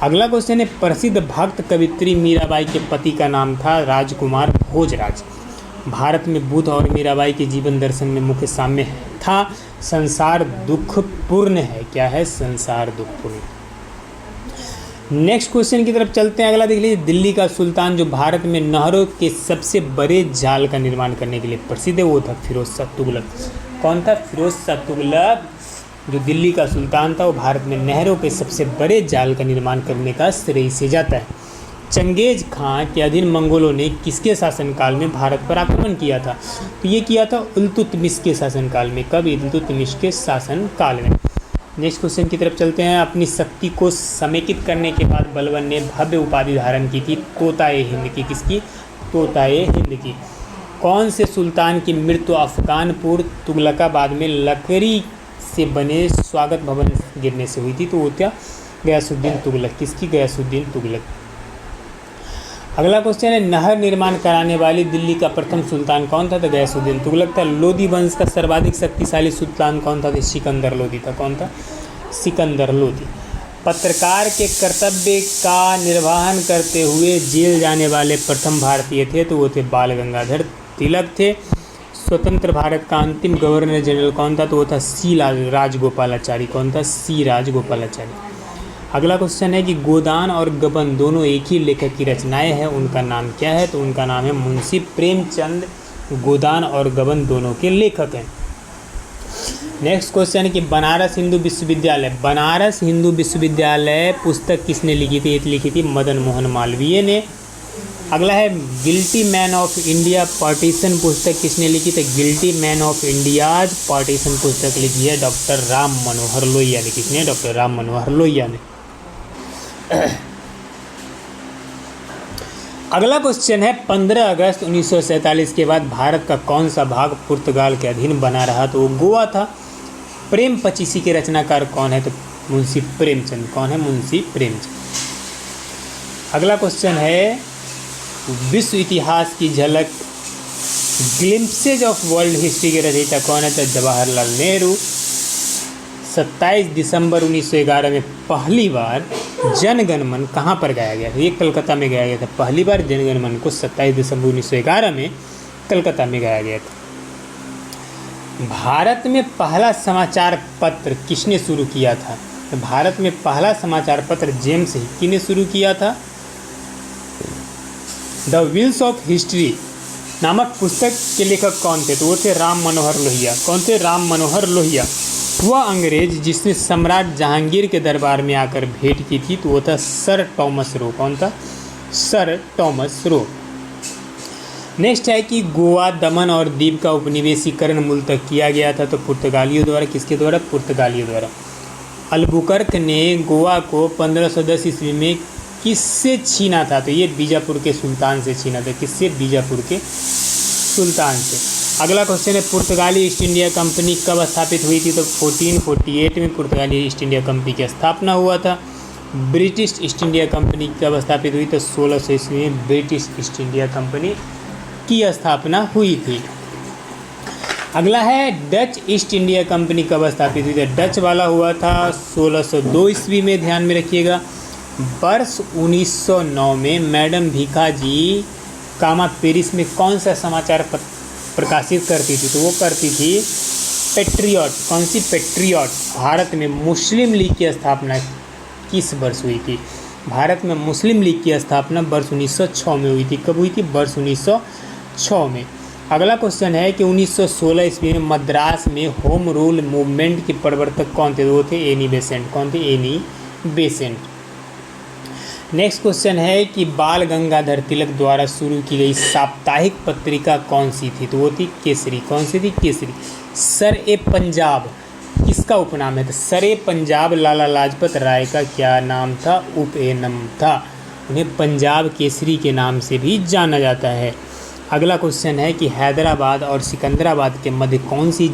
[SPEAKER 1] अगला क्वेश्चन है, प्रसिद्ध भक्त कवित्री मीराबाई के पति का नाम था राजकुमार भोजराज। भारत में बुद्ध और मीराबाई के जीवन दर्शन में मुख्य साम्य था संसार दुखपूर्ण है। क्या है? संसार दुखपूर्ण। नेक्स्ट क्वेश्चन की तरफ चलते हैं। अगला देख लीजिए, दिल्ली का सुल्तान जो भारत में नहरों के सबसे बड़े जाल का निर्माण करने के लिए प्रसिद्ध है, वो था फिरोज शाह तुगलक। कौन था? फिरोज शाह तुगलक। जो दिल्ली का सुल्तान था वो भारत में नहरों के सबसे बड़े जाल का निर्माण करने का श्रेय से जाता है। चंगेज खां के अधीन मंगोलों ने किसके शासनकाल में भारत पर आक्रमण किया था? तो ये किया था इल्तुतमिश के शासनकाल में। कब? इल्तुतमिश के शासनकाल में। नेक्स्ट क्वेश्चन की तरफ चलते हैं। अपनी शक्ति को समेकित करने के बाद बलबन ने भव्य उपाधि धारण की थी तोताए हिंद की। किसकी? तोताए हिंद की। कौन से सुल्तान की मृत्यु अफगानपुर तुगलकाबाद में लकड़ी से बने स्वागत भवन गिरने से हुई थी? तो वो क्या? गयासुद्दीन तुगलक। किसकी? गयासुद्दीन तुगलक। अगला क्वेश्चन है, नहर निर्माण कराने वाली दिल्ली का प्रथम सुल्तान कौन था? तो गयासुद्दीन तुगलक था। लोदी वंश का सर्वाधिक शक्तिशाली सुल्तान कौन था? तो सिकंदर लोदी था। कौन था? सिकंदर लोदी। पत्रकार के कर्तव्य का निर्वहन करते हुए जेल जाने वाले प्रथम भारतीय थे? तो वो थे बाल गंगाधर तिलक थे। स्वतंत्र भारत का अंतिम गवर्नर जनरल कौन था? तो वो था सी राजगोपालाचारी। कौन था? सी राजगोपालाचारी। अगला क्वेश्चन है कि गोदान और गबन दोनों एक ही लेखक की रचनाएं हैं, उनका नाम क्या है? तो उनका नाम है मुंशी प्रेमचंद। गोदान और गबन दोनों के लेखक हैं। नेक्स्ट क्वेश्चन है कि बनारस हिंदू विश्वविद्यालय पुस्तक किसने लिखी थी? लिखी थी मदन मोहन मालवीय ने। अगला है guilty man of India partition पुस्तक किसने लिखी? तो guilty man of India's partition पुस्तक लिखी है डॉक्टर राम मनोहर लोहिया ने। किसने? डॉक्टर राम मनोहर लोहिया ने। अगला क्वेश्चन है 15 अगस्त 1947 के बाद भारत का कौन सा भाग पुर्तगाल के अधीन बना रहा? तो वो गोवा था। प्रेम पचीसी के रचनाकार कौन है? तो मुंशी प्रेमचंद। कौन है? मुंशी प्रेमचंद। अगला क्वेश्चन है विश्व इतिहास की झलक ग्लिम्पसेज ऑफ वर्ल्ड हिस्ट्री के रचयिता कौन है? तो जवाहरलाल नेहरू। 27 दिसंबर 1911 में पहली बार जनगण मन कहाँ पर गाया गया था? ये कलकत्ता में गाया गया था। पहली बार जनगण मन को 27 दिसंबर 1911 में कलकत्ता में गाया गया था। भारत में पहला समाचार पत्र किसने शुरू किया था? तो भारत में पहला समाचार पत्र जेम्स हिक्की ने शुरू किया था। द व्हील्स ऑफ हिस्ट्री नामक पुस्तक के लेखक कौन थे? तो वो थे राम मनोहर लोहिया। कौन थे? राम मनोहर लोहिया। वह अंग्रेज जिसने सम्राट जहांगीर के दरबार में आकर भेंट की थी तो वो था सर टॉमस रो। कौन था? Sir Thomas Roe. नेक्स्ट है कि गोवा, दमन और दीव का उपनिवेशीकरण मूलतः किया गया था? तो पुर्तगालियों द्वारा। किसके द्वारा? पुर्तगालियों द्वारा। अल्बुकर्क ने गोवा को 1510 ईस्वी में किससे छीना था? तो ये बीजापुर के सुल्तान से छीना था। किससे? बीजापुर के सुल्तान से। अगला क्वेश्चन है पुर्तगाली ईस्ट इंडिया कंपनी कब स्थापित हुई थी? तो 1448 में पुर्तगाली ईस्ट इंडिया कंपनी की स्थापना हुआ था। ब्रिटिश ईस्ट इंडिया कंपनी कब स्थापित हुई? तो 1600 ईस्वी में ब्रिटिश ईस्ट इंडिया कंपनी की स्थापना हुई थी। अगला है डच ईस्ट इंडिया कंपनी कब स्थापित हुई? तो डच वाला हुआ था 1602 ईस्वी में। ध्यान में रखिएगा। वर्ष 1909 में मैडम भीखाजी कामा पेरिस में कौन सा समाचार पत्र प्रकाशित करती थी? तो वो करती थी पेट्रियट। कौन सी? पेट्रियट। भारत में मुस्लिम लीग की स्थापना किस वर्ष हुई थी? भारत में मुस्लिम लीग की स्थापना वर्ष 1906 में हुई थी। कब हुई थी? वर्ष 1906 में। अगला क्वेश्चन है कि 1916 ईस्वी में मद्रास में होम रूल मूवमेंट के प्रवर्तक कौन थे? वो थे एनी बेसेंट। कौन थे? Annie Besant. नेक्स्ट क्वेश्चन है कि बाल गंगाधर तिलक द्वारा शुरू की गई साप्ताहिक पत्रिका कौन सी थी? तो वो थी केसरी। कौन सी थी? केसरी। सर ए पंजाब किसका उपनाम है? तो सर ए पंजाब लाला लाजपत राय का क्या नाम था? उपनाम था। उन्हें पंजाब केसरी के नाम से भी जाना जाता है। अगला क्वेश्चन है कि हैदराबाद और सिकंदराबाद के मध्य कौन सी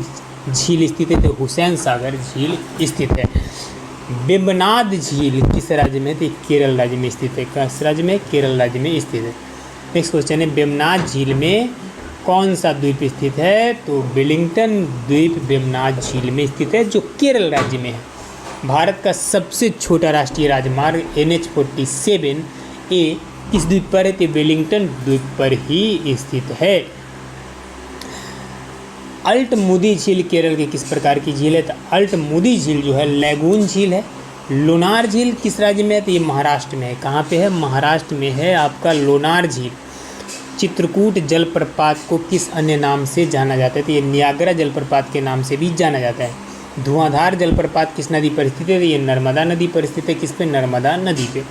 [SPEAKER 1] झील स्थित है? तो हुसैन सागर झील स्थित है। वेम्बनाड झील किस राज्य में? तो केरल राज्य में स्थित है। किस राज्य में? केरल राज्य में स्थित है। नेक्स्ट क्वेश्चन है वेम्बनाड झील में कौन सा द्वीप स्थित है? तो वेलिंगटन द्वीप वेम्बनाड झील में स्थित है जो केरल राज्य में है। भारत का सबसे छोटा राष्ट्रीय राजमार्ग NH-47A किस द्वीप पर है? तो वेलिंगटन द्वीप पर ही स्थित है। अल्ट मूदी झील केरल की किस प्रकार की झील है? तो अल्ट मूदी झील जो है लैगून झील है। लोनार झील किस राज्य में है? तो ये महाराष्ट्र में है। कहाँ पे है? महाराष्ट्र में है आपका लोनार झील। चित्रकूट जलप्रपात को किस अन्य नाम से जाना जाता है? तो ये नियाग्रा जलप्रपात के नाम से भी जाना जाता है। धुआंधार जलप्रपात किस नदी पर स्थित है? तो ये नर्मदा नदी पर स्थित है। किस पे? नर्मदा नदी पे।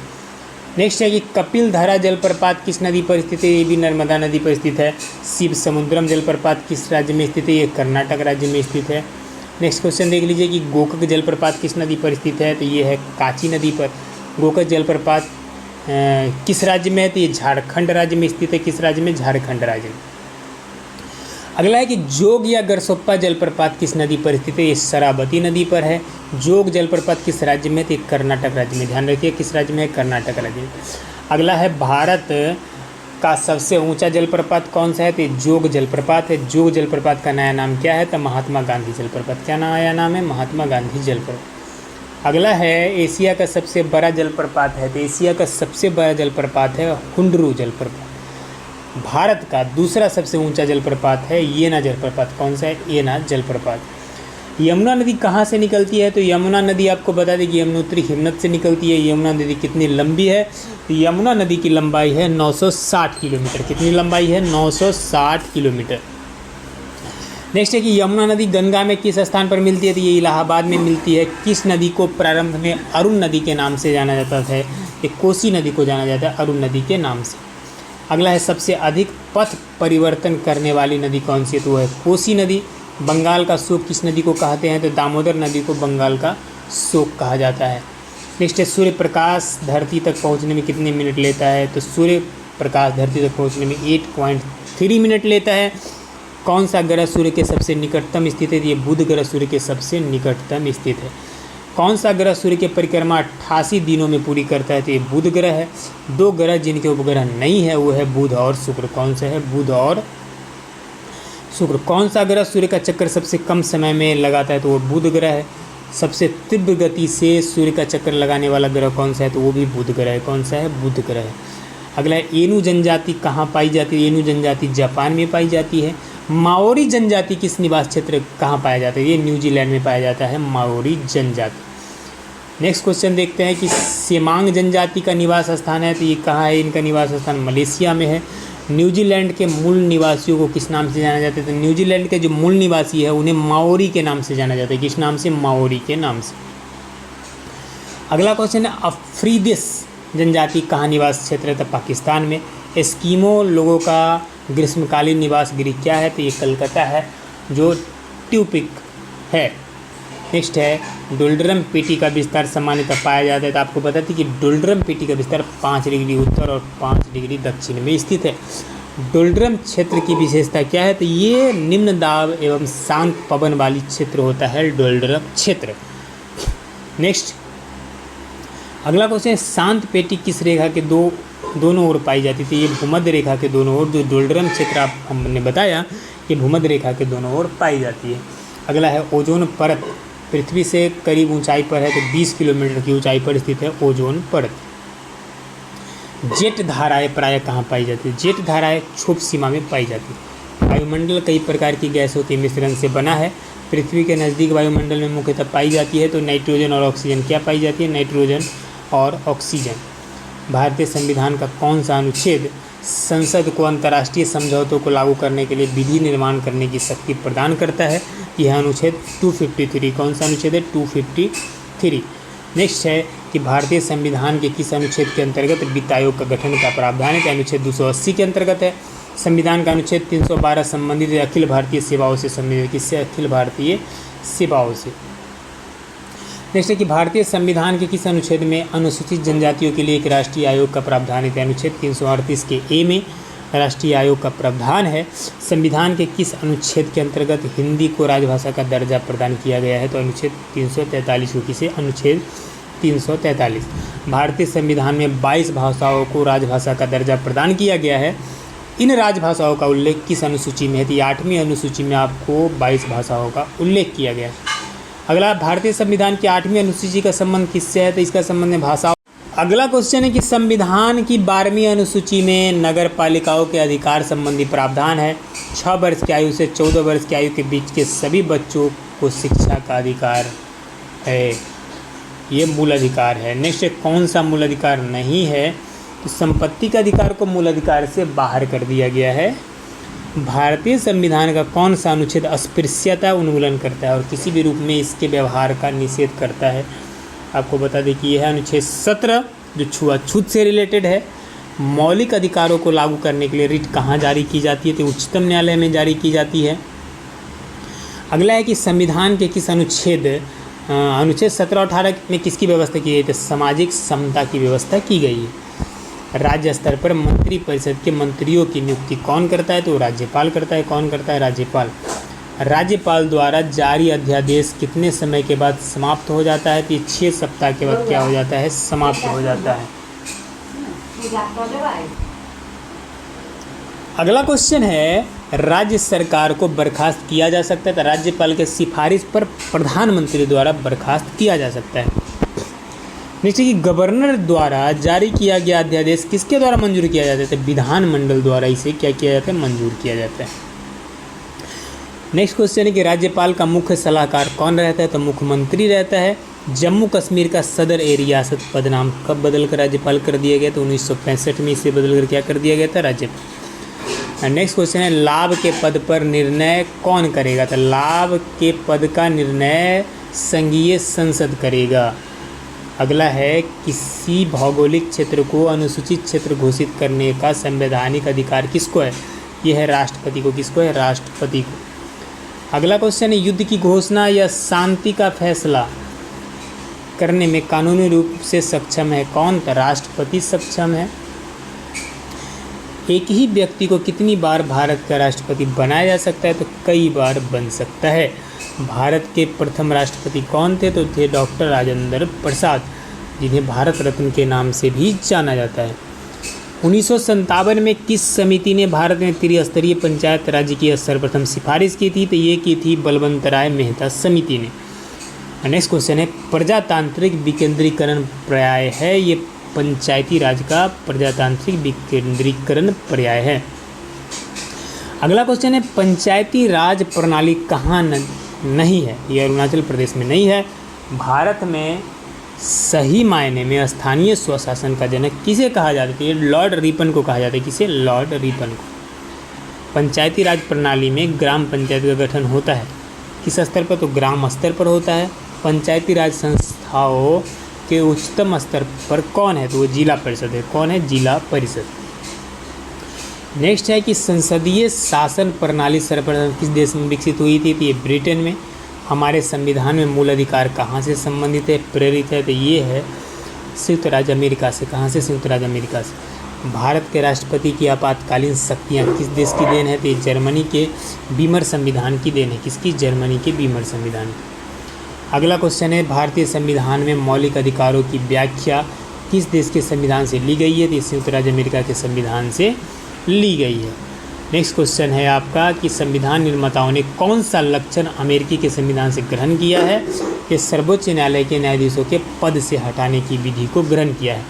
[SPEAKER 1] नेक्स्ट है कि कपिल धारा जलप्रपात किस नदी पर स्थित है? ये भी नर्मदा नदी पर स्थित है। शिव समुद्रम जलप्रपात किस राज्य में स्थित है? ये कर्नाटक राज्य में स्थित है। नेक्स्ट क्वेश्चन देख लीजिए कि गोकक जलप्रपात किस नदी पर स्थित है? तो ये है कांची नदी पर। गोकक जलप्रपात किस राज्य में है? तो ये झारखंड राज्य में स्थित है। किस राज्य में? झारखंड राज्य में। अगला है कि जोग या गरसोप्पा जलप्रपात किस नदी पर स्थित है? ये शरावती नदी पर है। जोग जलप्रपात किस राज्य में? तो ये कर्नाटक राज्य में। ध्यान रखिए किस राज्य में है? कर्नाटक राज्य में। अगला है भारत का सबसे ऊंचा जलप्रपात कौन सा है? तो ये जोग जलप्रपात है। जोग जलप्रपात का नया नाम क्या है? तो महात्मा गांधी जलप्रपात। क्या नया नाम है? महात्मा गांधी जलप्रपात। अगला है एशिया का सबसे बड़ा जलप्रपात है। तो एशिया का सबसे बड़ा जलप्रपात है हुंडरू जलप्रपात। भारत का दूसरा सबसे ऊंचा जलप्रपात है येना जलप्रपात। कौन सा है? येना जलप्रपात। यमुना नदी कहाँ से निकलती है? तो यमुना नदी आपको बता दें कि यमुनोत्री हिमनद से निकलती है। यमुना नदी कितनी लंबी है? तो यमुना नदी की लंबाई है 960 किलोमीटर। कितनी लंबाई है? 960 किलोमीटर। नेक्स्ट है कि यमुना नदी गंगा में किस स्थान पर मिलती है? तो ये इलाहाबाद में मिलती है। किस नदी को प्रारंभ में अरुण नदी के नाम से जाना जाता है? ये कोसी नदी को जाना जाता है अरुण नदी के नाम से। अगला है सबसे अधिक पथ परिवर्तन करने वाली नदी कौन सी है? तो है कोसी नदी। बंगाल का शोक किस नदी को कहते हैं? तो दामोदर नदी को बंगाल का शोक कहा जाता है। नेक्स्ट है सूर्य प्रकाश धरती तक पहुंचने में कितने मिनट लेता है? तो सूर्य प्रकाश धरती तक पहुंचने में 8.3 मिनट लेता है। कौन सा ग्रह सूर्य के सबसे निकटतम स्थित है? ये बुध ग्रह सूर्य के सबसे निकटतम स्थित है। कौन सा ग्रह सूर्य की परिक्रमा 88 दिनों में पूरी करता है? तो ये बुध ग्रह है। दो ग्रह जिनके उपग्रह नहीं है वो है बुध और शुक्र। कौन सा है? बुध और शुक्र। कौन सा ग्रह सूर्य का चक्कर सबसे कम समय में लगाता है? तो वो बुध ग्रह है। सबसे तीव्र गति से सूर्य का चक्कर लगाने वाला ग्रह कौन सा है? तो वो भी बुध ग्रह है। कौन सा है? बुध ग्रह है। अगला है एनु जनजाति कहाँ पाई जाती है? एनु जनजाति जापान में पाई जाती है। माओरी जनजाति किस निवास क्षेत्र कहाँ पाया जाता है? ये न्यूजीलैंड में पाया जाता है माओरी जनजाति। नेक्स्ट क्वेश्चन देखते हैं कि सेमांग जनजाति का निवास स्थान है। तो ये कहाँ है? इनका निवास स्थान मलेशिया में है। न्यूजीलैंड के मूल निवासियों को किस नाम से जाना जाता है? तो न्यूजीलैंड के जो मूल निवासी है उन्हें माओरी के नाम से जाना जाता है। किस नाम से? माओरी के नाम से। अगला क्वेश्चन है अफ्रीदिस जनजाति कहाँ निवास क्षेत्र है? तो पाकिस्तान में। एस्कीमो लोगों का ग्रीष्मकालीन निवास गृह क्या है? तो ये कलकत्ता है जो ट्यूपिक है। नेक्स्ट है डोल्ड्रम पेटी का विस्तार सामान्यतः पाया जाता है। तो आपको बता दें कि डोल्ड्रम पेटी का विस्तार 5 डिग्री उत्तर और 5 डिग्री दक्षिण में स्थित है। डोल्ड्रम क्षेत्र की विशेषता क्या है? तो ये निम्न दाब एवं शांत पवन वाली क्षेत्र होता है डोल्ड्रम क्षेत्र। नेक्स्ट अगला क्वेश्चन है शांत पेटी किस रेखा के दोनों ओर पाई जाती थी? ये भूमध्य रेखा के दोनों ओर। जो डोल्ड्रम क्षेत्र आप हमने बताया ये भूमध्य रेखा के दोनों ओर पाई जाती है। अगला है ओजोन परत पृथ्वी से करीब ऊंचाई पर है। तो 20 किलोमीटर की ऊंचाई पर स्थित है ओजोन परत। जेट धाराएं प्रायः कहाँ पाई जाती है? जेट धाराएं क्षोभ सीमा में पाई जाती है। वायुमंडल कई प्रकार की गैसों के मिश्रण से बना है। पृथ्वी के नज़दीक वायुमंडल में मुख्यतः पाई जाती है तो नाइट्रोजन और ऑक्सीजन। क्या पाई जाती है? नाइट्रोजन और ऑक्सीजन। भारतीय संविधान का कौन सा अनुच्छेद संसद को अंतर्राष्ट्रीय समझौतों को लागू करने के लिए विधि निर्माण करने की शक्ति प्रदान करता है? यह अनुच्छेद 253। कौन सा अनुच्छेद है? 253। नेक्स्ट है कि भारतीय संविधान के किस अनुच्छेद के अंतर्गत वित्त आयोग का गठन का प्रावधान है? तो अनुच्छेद 280 के अंतर्गत है। संविधान का अनुच्छेद 312 संबंधित अखिल भारतीय सेवाओं से संबंधित। किससे? अखिल भारतीय सेवाओं से। नेक्स्ट है कि भारतीय संविधान के किस अनुच्छेद में अनुसूचित जनजातियों के लिए एक राष्ट्रीय आयोग का प्रावधान है? अनुच्छेद 338 के ए में राष्ट्रीय आयोग का प्रावधान है। संविधान के किस अनुच्छेद के अंतर्गत हिंदी को राजभाषा का दर्जा प्रदान किया गया है? तो अनुच्छेद 343 को। किसे? अनुच्छेद 343। भारतीय संविधान में 22 भाषाओं को राजभाषा का दर्जा प्रदान किया गया है। इन राजभाषाओं का उल्लेख किस अनुसूची में है? तो 8वीं अनुसूची में आपको 22 भाषाओं का उल्लेख किया गया है। अगला भारतीय संविधान की 8वीं अनुसूची का संबंध किससे है? तो इसका संबंध है भाषा। अगला क्वेश्चन है कि संविधान की 12वीं अनुसूची में नगर पालिकाओं के अधिकार संबंधी प्रावधान है। 6 वर्ष की आयु से 14 वर्ष की आयु के बीच के सभी बच्चों को शिक्षा का अधिकार है। ये मूल अधिकार है। नेक्स्ट कौन सा मूल अधिकार नहीं है? तो संपत्ति का अधिकार को मूल अधिकार से बाहर कर दिया गया है। भारतीय संविधान का कौन सा अनुच्छेद अस्पृश्यता उन्मूलन करता है और किसी भी रूप में इसके व्यवहार का निषेध करता है? आपको बता दें कि यह अनुच्छेद 17 जो छुआछूत से रिलेटेड है। मौलिक अधिकारों को लागू करने के लिए रिट कहाँ जारी की जाती है? तो उच्चतम न्यायालय में जारी की जाती है। अगला है कि संविधान के किस अनुच्छेद 17-18 में किसकी व्यवस्था की गई? तो सामाजिक समता की व्यवस्था की गई है। राज्य स्तर पर मंत्रिपरिषद के मंत्रियों की नियुक्ति कौन करता है? तो राज्यपाल करता है। कौन करता है? राज्यपाल। राज्यपाल द्वारा जारी अध्यादेश कितने समय के बाद समाप्त हो जाता है? तो 6 सप्ताह के बाद क्या हो जाता है? समाप्त हो जाता है। अगला क्वेश्चन है, राज्य सरकार को बर्खास्त किया जा सकता है? तो राज्यपाल के सिफारिश पर प्रधानमंत्री द्वारा बर्खास्त किया जा सकता है। नेक्स्ट है कि गवर्नर द्वारा जारी किया गया अध्यादेश किसके द्वारा मंजूर किया जाता है? तो विधानमंडल द्वारा इसे क्या किया जाता है? मंजूर किया जाता है। नेक्स्ट क्वेश्चन है कि राज्यपाल का मुख्य सलाहकार कौन रहता है? तो मुख्यमंत्री रहता है। जम्मू कश्मीर का सदर ए रियासत पदनाम कब बदलकर राज्यपाल कर दिया गया? तो 1965 में इसे बदलकर क्या कर दिया गया था? राज्यपाल। नेक्स्ट क्वेश्चन है, लाभ के पद पर निर्णय कौन करेगा? तो लाभ के पद का निर्णय संघीय संसद करेगा। अगला है, किसी भौगोलिक क्षेत्र को अनुसूचित क्षेत्र घोषित करने का संवैधानिक अधिकार किसको है? यह है राष्ट्रपति को। किसको है? राष्ट्रपति को। अगला क्वेश्चन है, युद्ध की घोषणा या शांति का फैसला करने में कानूनी रूप से सक्षम है कौन? तो राष्ट्रपति सक्षम है। एक ही व्यक्ति को कितनी बार भारत का राष्ट्रपति बनाया जा सकता है? तो कई बार बन सकता है। भारत के प्रथम राष्ट्रपति कौन थे? तो थे डॉक्टर राजेंद्र प्रसाद, जिन्हें भारत रत्न के नाम से भी जाना जाता है। 1957 में किस समिति ने भारत में त्रिस्तरीय पंचायत राज्य की सर्वप्रथम सिफारिश की थी? तो ये की थी बलवंतराय मेहता समिति ने। नेक्स्ट क्वेश्चन है, प्रजातांत्रिक विकेंद्रीकरण पर्याय है? ये पंचायती राज का प्रजातांत्रिक विकेंद्रीकरण पर्याय है। अगला क्वेश्चन है, पंचायती राज प्रणाली कहाँ नहीं है? ये अरुणाचल प्रदेश में नहीं है। भारत में सही मायने में स्थानीय स्वशासन का जनक किसे कहा जाता है? ये लॉर्ड रिपन को कहा जाता है। किसे? लॉर्ड रिपन को। पंचायती राज प्रणाली में ग्राम पंचायत का गठन होता है किस स्तर पर? तो ग्राम स्तर पर होता है। पंचायती राज संस्थाओं के उच्चतम स्तर पर कौन है? तो वो जिला परिषद है। कौन है? जिला परिषद। नेक्स्ट है कि संसदीय शासन प्रणाली सर्वप्रथम किस देश में विकसित हुई थी? तो ये ब्रिटेन में। हमारे संविधान में मूल अधिकार कहाँ से संबंधित है, प्रेरित है? तो ये है संयुक्त राज्य अमेरिका से। कहाँ से? संयुक्त राज्य अमेरिका से। भारत के राष्ट्रपति की आपातकालीन शक्तियाँ किस देश की देन है? तो ये जर्मनी के बीमर संविधान की देन है। किसकी? जर्मनी के बीमर संविधान की। अगला क्वेश्चन है, भारतीय संविधान में मौलिक अधिकारों की व्याख्या किस देश के संविधान से ली गई है? तो संयुक्त राज्य अमेरिका के संविधान से ली गई है। नेक्स्ट क्वेश्चन है आपका कि संविधान निर्माताओं ने कौन सा लक्षण अमेरिकी के संविधान से ग्रहण किया है? ये सर्वोच्च न्यायालय के न्यायाधीशों के पद से हटाने की विधि को ग्रहण किया है।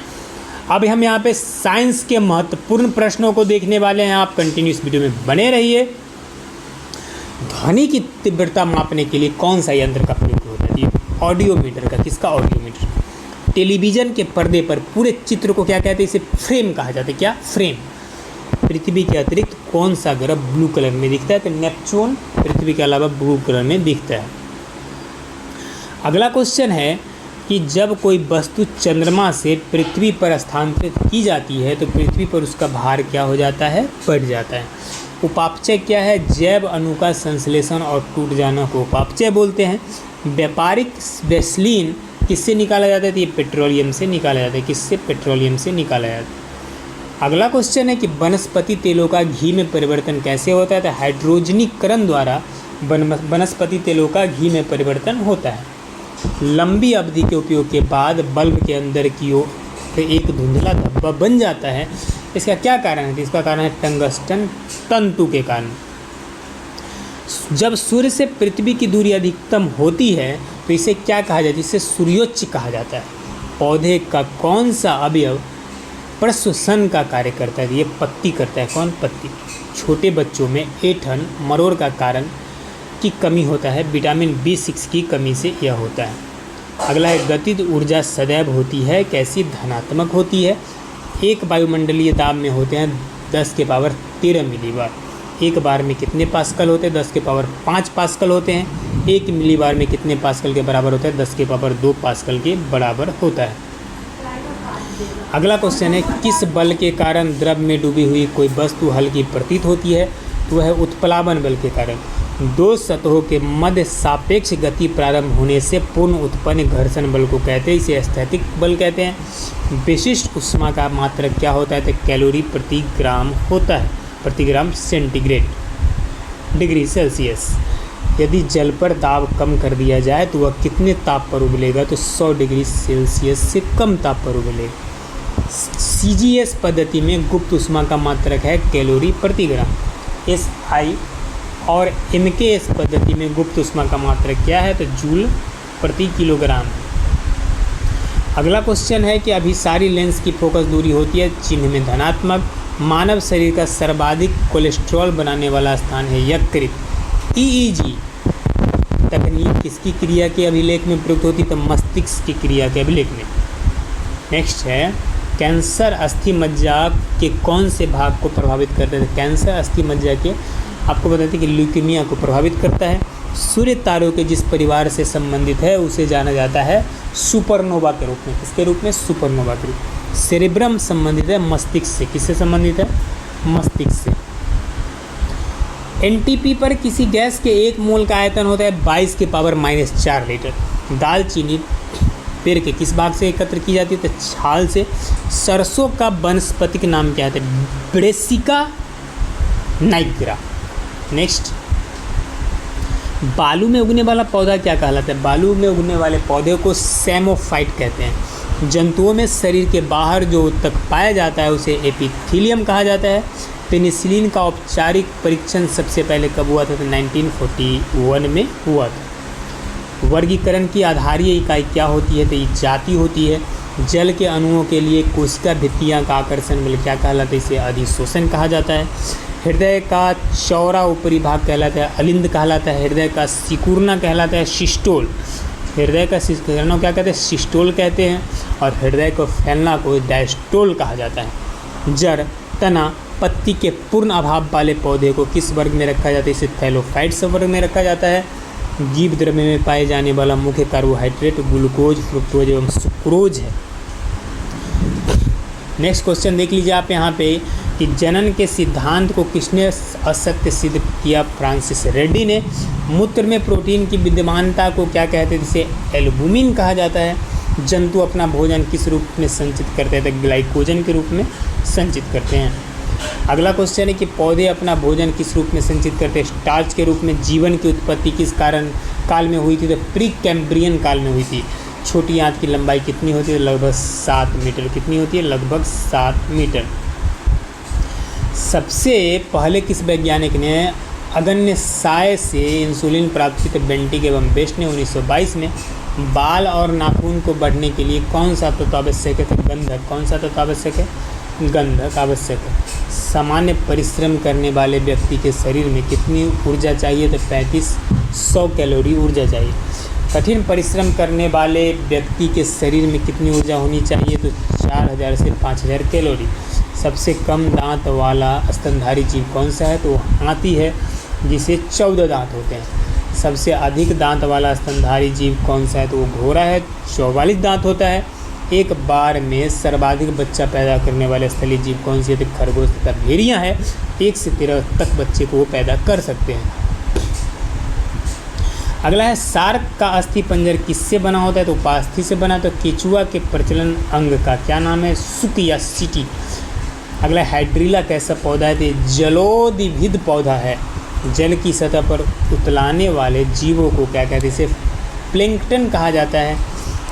[SPEAKER 1] अब हम यहाँ पे साइंस के महत्वपूर्ण प्रश्नों को देखने वाले हैं। आप कंटिन्यूस वीडियो में बने रहिए। ध्वनि की तीव्रता मापने के लिए कौन सा यंत्र का प्रयोग होता है? ऑडियोमीटर का। किसका? ऑडियोमीटर। टेलीविज़न के पर्दे पर पूरे चित्र को क्या कहते हैं? इसे फ्रेम कहा जाता है। क्या? फ्रेम। पृथ्वी के अतिरिक्त कौन सा ग्रह ब्लू कलर में दिखता है? तो नेपच्यून पृथ्वी के अलावा ब्लू कलर में दिखता है। अगला क्वेश्चन है कि जब कोई वस्तु चंद्रमा से पृथ्वी पर स्थानांतरित की जाती है तो पृथ्वी पर उसका भार क्या हो जाता है? बढ़ जाता है। उपापचय क्या है? जैव अणु का संश्लेषण और टूट जाना को उपापचय बोलते हैं। व्यापारिक वैसलीन किससे निकाला जाता है? तो ये पेट्रोलियम से निकाला जाता है। किससे? पेट्रोलियम से निकाला जाता है। अगला क्वेश्चन है कि वनस्पति तेलों का घी में परिवर्तन कैसे होता है? तो हाइड्रोजनीकरण द्वारा वनस्पति तेलों का घी में परिवर्तन होता है। लंबी अवधि के उपयोग के बाद बल्ब के अंदर की ओर एक धुंधला धब्बा बन जाता है। इसका क्या कारण है? तो इसका कारण है टंगस्टन तंतु के कारण। जब सूर्य से पृथ्वी की दूरी अधिकतम होती है तो इसे क्या कहा जाता है? इसे सूर्योच्च कहा जाता है। पौधे का कौन सा अवयव प्रश्वसन का कार्य करता है? ये पत्ती करता है। कौन? पत्ती। छोटे बच्चों में ऐंठन मरोड़ का कारण की कमी होता है। विटामिन B6 की कमी से यह होता है। अगला है, गतिज ऊर्जा सदैव होती है कैसी? धनात्मक होती है। एक वायुमंडलीय दाब में होते हैं 10 के पावर 13 मिलीबार। एक बार में कितने पास्कल होते हैं? 10 के पावर 5 पास्कल होते हैं। एक मिलीबार में कितने पास्कल के बराबर होता है? 10 के पावर 2 पास्कल के बराबर होता है। अगला क्वेश्चन है, किस बल के कारण द्रव में डूबी हुई कोई वस्तु हल्की प्रतीत होती है? तो वह उत्प्लावन बल के कारण। दो सतहों के मध्य सापेक्ष गति प्रारंभ होने से पूर्ण उत्पन्न घर्षण बल को कहते हैं, इसे स्थैतिक बल कहते हैं। विशिष्ट ऊष्मा का मात्रक क्या होता है? तो कैलोरी प्रति ग्राम होता है, प्रति ग्राम सेंटीग्रेड डिग्री सेल्सियस। यदि जल पर दाब कम कर दिया जाए तो वह कितने ताप पर उबलेगा? तो 100 डिग्री सेल्सियस से कम ताप पर उबलेगा। CGS पद्धति में गुप्त ऊष्मा का मात्रक है कैलोरी प्रति ग्राम SI, और MKS पद्धति में गुप्त ऊष्मा का मात्रक क्या है? तो जूल प्रति किलोग्राम। अगला क्वेश्चन है कि अभिसारी लेंस की फोकस दूरी होती है चिन्ह में धनात्मक। मानव शरीर का सर्वाधिक कोलेस्ट्रॉल बनाने वाला स्थान है यकृत। EEG तकनीक किसकी क्रिया के अभिलेख में प्रयुक्त होती है? तो मस्तिष्क की क्रिया के अभिलेख में। नेक्स्ट है, कैंसर अस्थि मज्जा के कौन से भाग को प्रभावित करते हैं? कैंसर अस्थि मज्जा के आपको बताते हैं कि ल्यूकीमिया को प्रभावित करता है। सूर्य तारों के जिस परिवार से संबंधित है उसे जाना जाता है सुपरनोवा के रूप में। किसके रूप में? सुपरनोवा के रूप। सेरेब्रम संबंधित है मस्तिष्क से। किससे संबंधित है? मस्तिष्क से। NTP पर किसी गैस के 1 मोल का आयतन होता है 22 के पावर -4 लीटर। दालचीनी पेड़ के किस भाग से एकत्र की जाती है? तो छाल से। सरसों का वानस्पतिक नाम क्या है? Brassica Niagara. नेक्स्ट, बालू में उगने वाला पौधा क्या कहलाता है? बालू में उगने वाले पौधे को सैमोफाइट कहते हैं। जंतुओं में शरीर के बाहर जो तक पाया जाता है उसे एपिथीलियम कहा जाता है। पेनिसिलिन का औपचारिक परीक्षण सबसे पहले कब हुआ था? तो 1941 में हुआ था। वर्गीकरण की आधारीय इकाई क्या होती है? तो ये जाति होती है। जल के अणुओं के लिए कोशिका भित्तियाँ का आकर्षण बल क्या कहलाता है? इसे अधिशोषण कहा जाता है। हृदय का चौड़ा ऊपरी भाग कहलाता है अलिंद कहलाता है। हृदय का सिकुड़ना कहलाता है सिस्टोल। हृदय का सिकुड़ना क्या कहते हैं? सिस्टोल कहते हैं। और हृदय को फैलना को डायस्टोल कहा जाता है। जड़, तना, पत्ती के पूर्ण अभाव वाले पौधे को किस वर्ग में रखा जाता है? इसे थैलोफाइट्स वर्ग में रखा जाता है। जीव द्रव्य में पाए जाने वाला मुख्य कार्बोहाइड्रेट ग्लूकोज, फ्रुक्टोज एवं सुक्रोज है। नेक्स्ट क्वेश्चन देख लीजिए आप यहाँ पे कि जनन के सिद्धांत को किसने असत्य सिद्ध किया? फ्रांसिस रेड्डी ने। मूत्र में प्रोटीन की विद्यमानता को क्या कहते हैं? जिसे एल्बुमिन कहा जाता है। जंतु अपना भोजन किस रूप में संचित करते हैं? तो ग्लाइकोजन के रूप में संचित करते हैं। अगला क्वेश्चन है कि पौधे अपना भोजन किस रूप में संचित करते हैं? स्टार्च के रूप में। जीवन की उत्पत्ति किस काल में हुई थी? तो प्री कैम्ब्रियन काल में हुई थी। छोटी आंत की लंबाई कितनी होती है? लगभग 7 मीटर। कितनी होती है? लगभग 7 मीटर। सबसे पहले किस वैज्ञानिक ने अग्न्याशय से इंसुलिन प्राप्त की? तो बेंटिक एवं बेस्ट ने 1922 में। बाल और नाखून को बढ़ने के लिए कौन सा तत्व आवश्यक है? तो गंधक। कौन सा तत्व आवश्यक है? गंधक आवश्यक है। सामान्य परिश्रम करने वाले व्यक्ति के शरीर में कितनी ऊर्जा चाहिए? तो 3500 कैलोरी ऊर्जा चाहिए। कठिन परिश्रम करने वाले व्यक्ति के शरीर में कितनी ऊर्जा होनी चाहिए? तो 4000 से 5000 कैलोरी। सबसे कम दांत वाला स्तनधारी जीव कौन सा है? तो हाथी है, जिसे 14 दांत होते हैं। सबसे अधिक दांत वाला स्तनधारी जीव कौन सा है? तो वो घोड़ा है, 44 दांत होता है। एक बार में सर्वाधिक बच्चा पैदा करने वाले स्थलीय जीव कौन सी है? तो खरगोश तथा भेड़िया है। 1 से 13 तक बच्चे को वो पैदा कर सकते हैं। अगला है, शार्क का अस्थि पंजर किससे बना होता है? तो उपास्थि से बना। तो केचुआ के प्रचलन अंग का क्या नाम है? सुक या सिटी। अगला, हाइड्रिला कैसा पौधा है? तो जलोद्भिद पौधा है। जल की सतह पर उतलाने वाले जीवों को क्या कहते हैं? इसे प्लैंकटन कहा जाता है।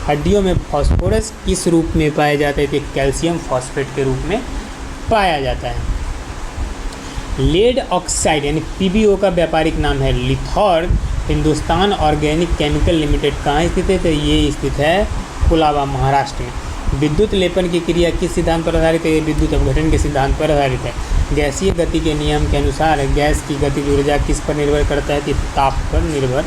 [SPEAKER 1] हड्डियों में फास्फोरस किस रूप में पाया जाता है? तो कैल्शियम फॉस्फेट के रूप में पाया जाता है। लेड ऑक्साइड यानी PbO का व्यापारिक नाम है लिथॉर्ग। हिंदुस्तान ऑर्गेनिक केमिकल लिमिटेड कहाँ स्थित है? तो ये स्थित है कोलाबा, महाराष्ट्र में। विद्युत लेपन की क्रिया किस सिद्धांत पर आधारित है? विद्युत अपघटन के सिद्धांत पर आधारित है। गैसीय गति के नियम के अनुसार गैस की गतिज ऊर्जा किस पर निर्भर करता है? तो ताप पर निर्भर।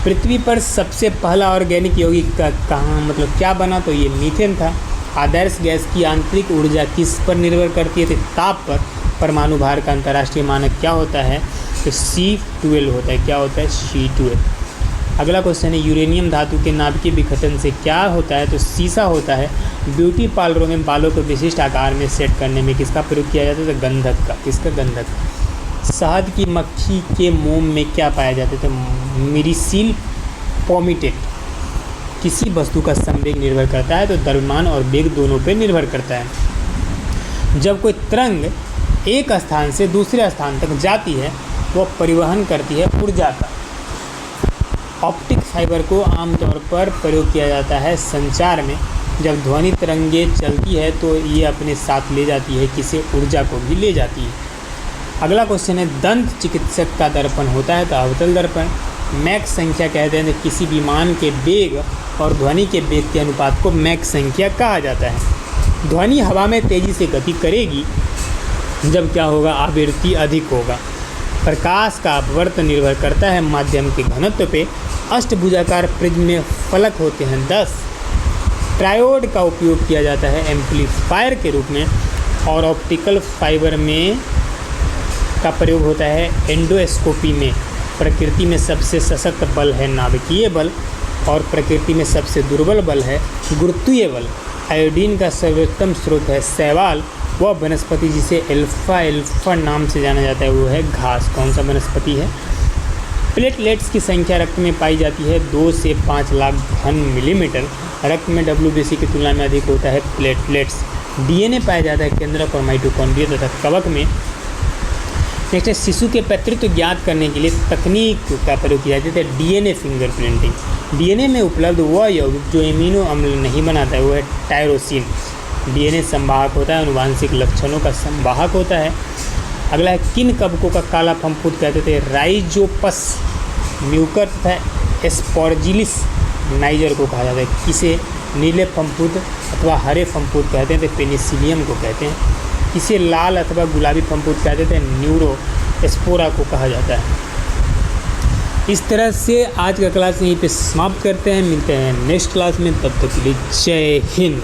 [SPEAKER 1] पृथ्वी पर सबसे पहला ऑर्गेनिक यौगिक का कहाँ मतलब क्या बना? तो ये मीथेन था। आदर्श गैस की आंतरिक ऊर्जा किस पर निर्भर करती है? तो ताप पर। परमाणु भार का अंतर्राष्ट्रीय मानक क्या होता है? तो C12 होता है। क्या होता है? C12। अगला क्वेश्चन है यूरेनियम धातु के नाभिकीय विघटन से क्या होता है, तो सीसा होता है। ब्यूटी पार्लरों में बालों को विशिष्ट आकार में सेट करने में किसका प्रयोग किया जाता है, तो गंधक का। किसका, गंधक। शहद की मक्खी के मोम में क्या पाया जाता है, तो मिरिसिल पोमिटेट। किसी वस्तु का संवेग निर्भर करता है, तो द्रव्यमान और वेग दोनों पर निर्भर करता है। जब कोई तरंग एक स्थान से दूसरे स्थान तक जाती है वह परिवहन करती है ऊर्जा का। ऑप्टिक फाइबर को आमतौर पर प्रयोग किया जाता है संचार में। जब ध्वनि तरंगे चलती है तो ये अपने साथ ले जाती है किसी ऊर्जा को भी ले जाती है। अगला क्वेश्चन है दंत चिकित्सक का दर्पण होता है, तो अवतल दर्पण। मैक संख्या कहते हैं, तो किसी विमान के वेग और ध्वनि के वेग के अनुपात को मैक संख्या कहा जाता है। ध्वनि हवा में तेज़ी से गति करेगी जब क्या होगा, आवृत्ति अधिक होगा। प्रकाश का अपवर्तन निर्भर करता है माध्यम के घनत्व पे। अष्टभुजाकार प्रिज्म में फलक होते हैं 10। ट्रायोड का उपयोग किया जाता है एम्पलीफायर के रूप में। और ऑप्टिकल फाइबर में का प्रयोग होता है एंडोस्कोपी में। प्रकृति में सबसे सशक्त बल है नाभिकीय बल और प्रकृति में सबसे दुर्बल बल है गुरुत्वीय बल। आयोडीन का सर्वोत्तम स्रोत है शैवाल। वह वनस्पति जिसे एल्फा नाम से जाना जाता है वो है घास। कौन सा वनस्पति है? प्लेटलेट्स की संख्या रक्त में पाई जाती है 2 से 5 लाख घन मिलीमीटर। रक्त में WBC की तुलना में अधिक होता है प्लेटलेट्स। DNA पाया जाता है केंद्रक और माइटोकॉन्ड्रिया तथा कवक में। नेक्स्ट है शिशु के पैतृत्व ज्ञात करने के लिए तकनीक का प्रयोग किया जाता है DNA फिंगरप्रिंटिंग। DNA में उपलब्ध वह यौगिक जो एमिनो अम्ल नहीं बनाता है वो है टायरोसिन। DNA संवाहक होता है, आनुवांशिक लक्षणों का संवाहक होता है। अगला है किन कवकों का काला फफूंद कहते थे? राइजोपस म्यूकर तथा एस्परजिलिस नाइजर को कहा जाता है। किसे नीले फफूंद अथवा हरे फफूंद कहते हैं? तो पेनिसिलियम को कहते हैं। किसे लाल अथवा गुलाबी फफूंद कहते थे? न्यूरो एस्पोरा को कहा जाता है। इस तरह से आज का क्लास यहीं पे समाप्त करते हैं। मिलते हैं नेक्स्ट क्लास में, तब तक के लिए जय हिंद।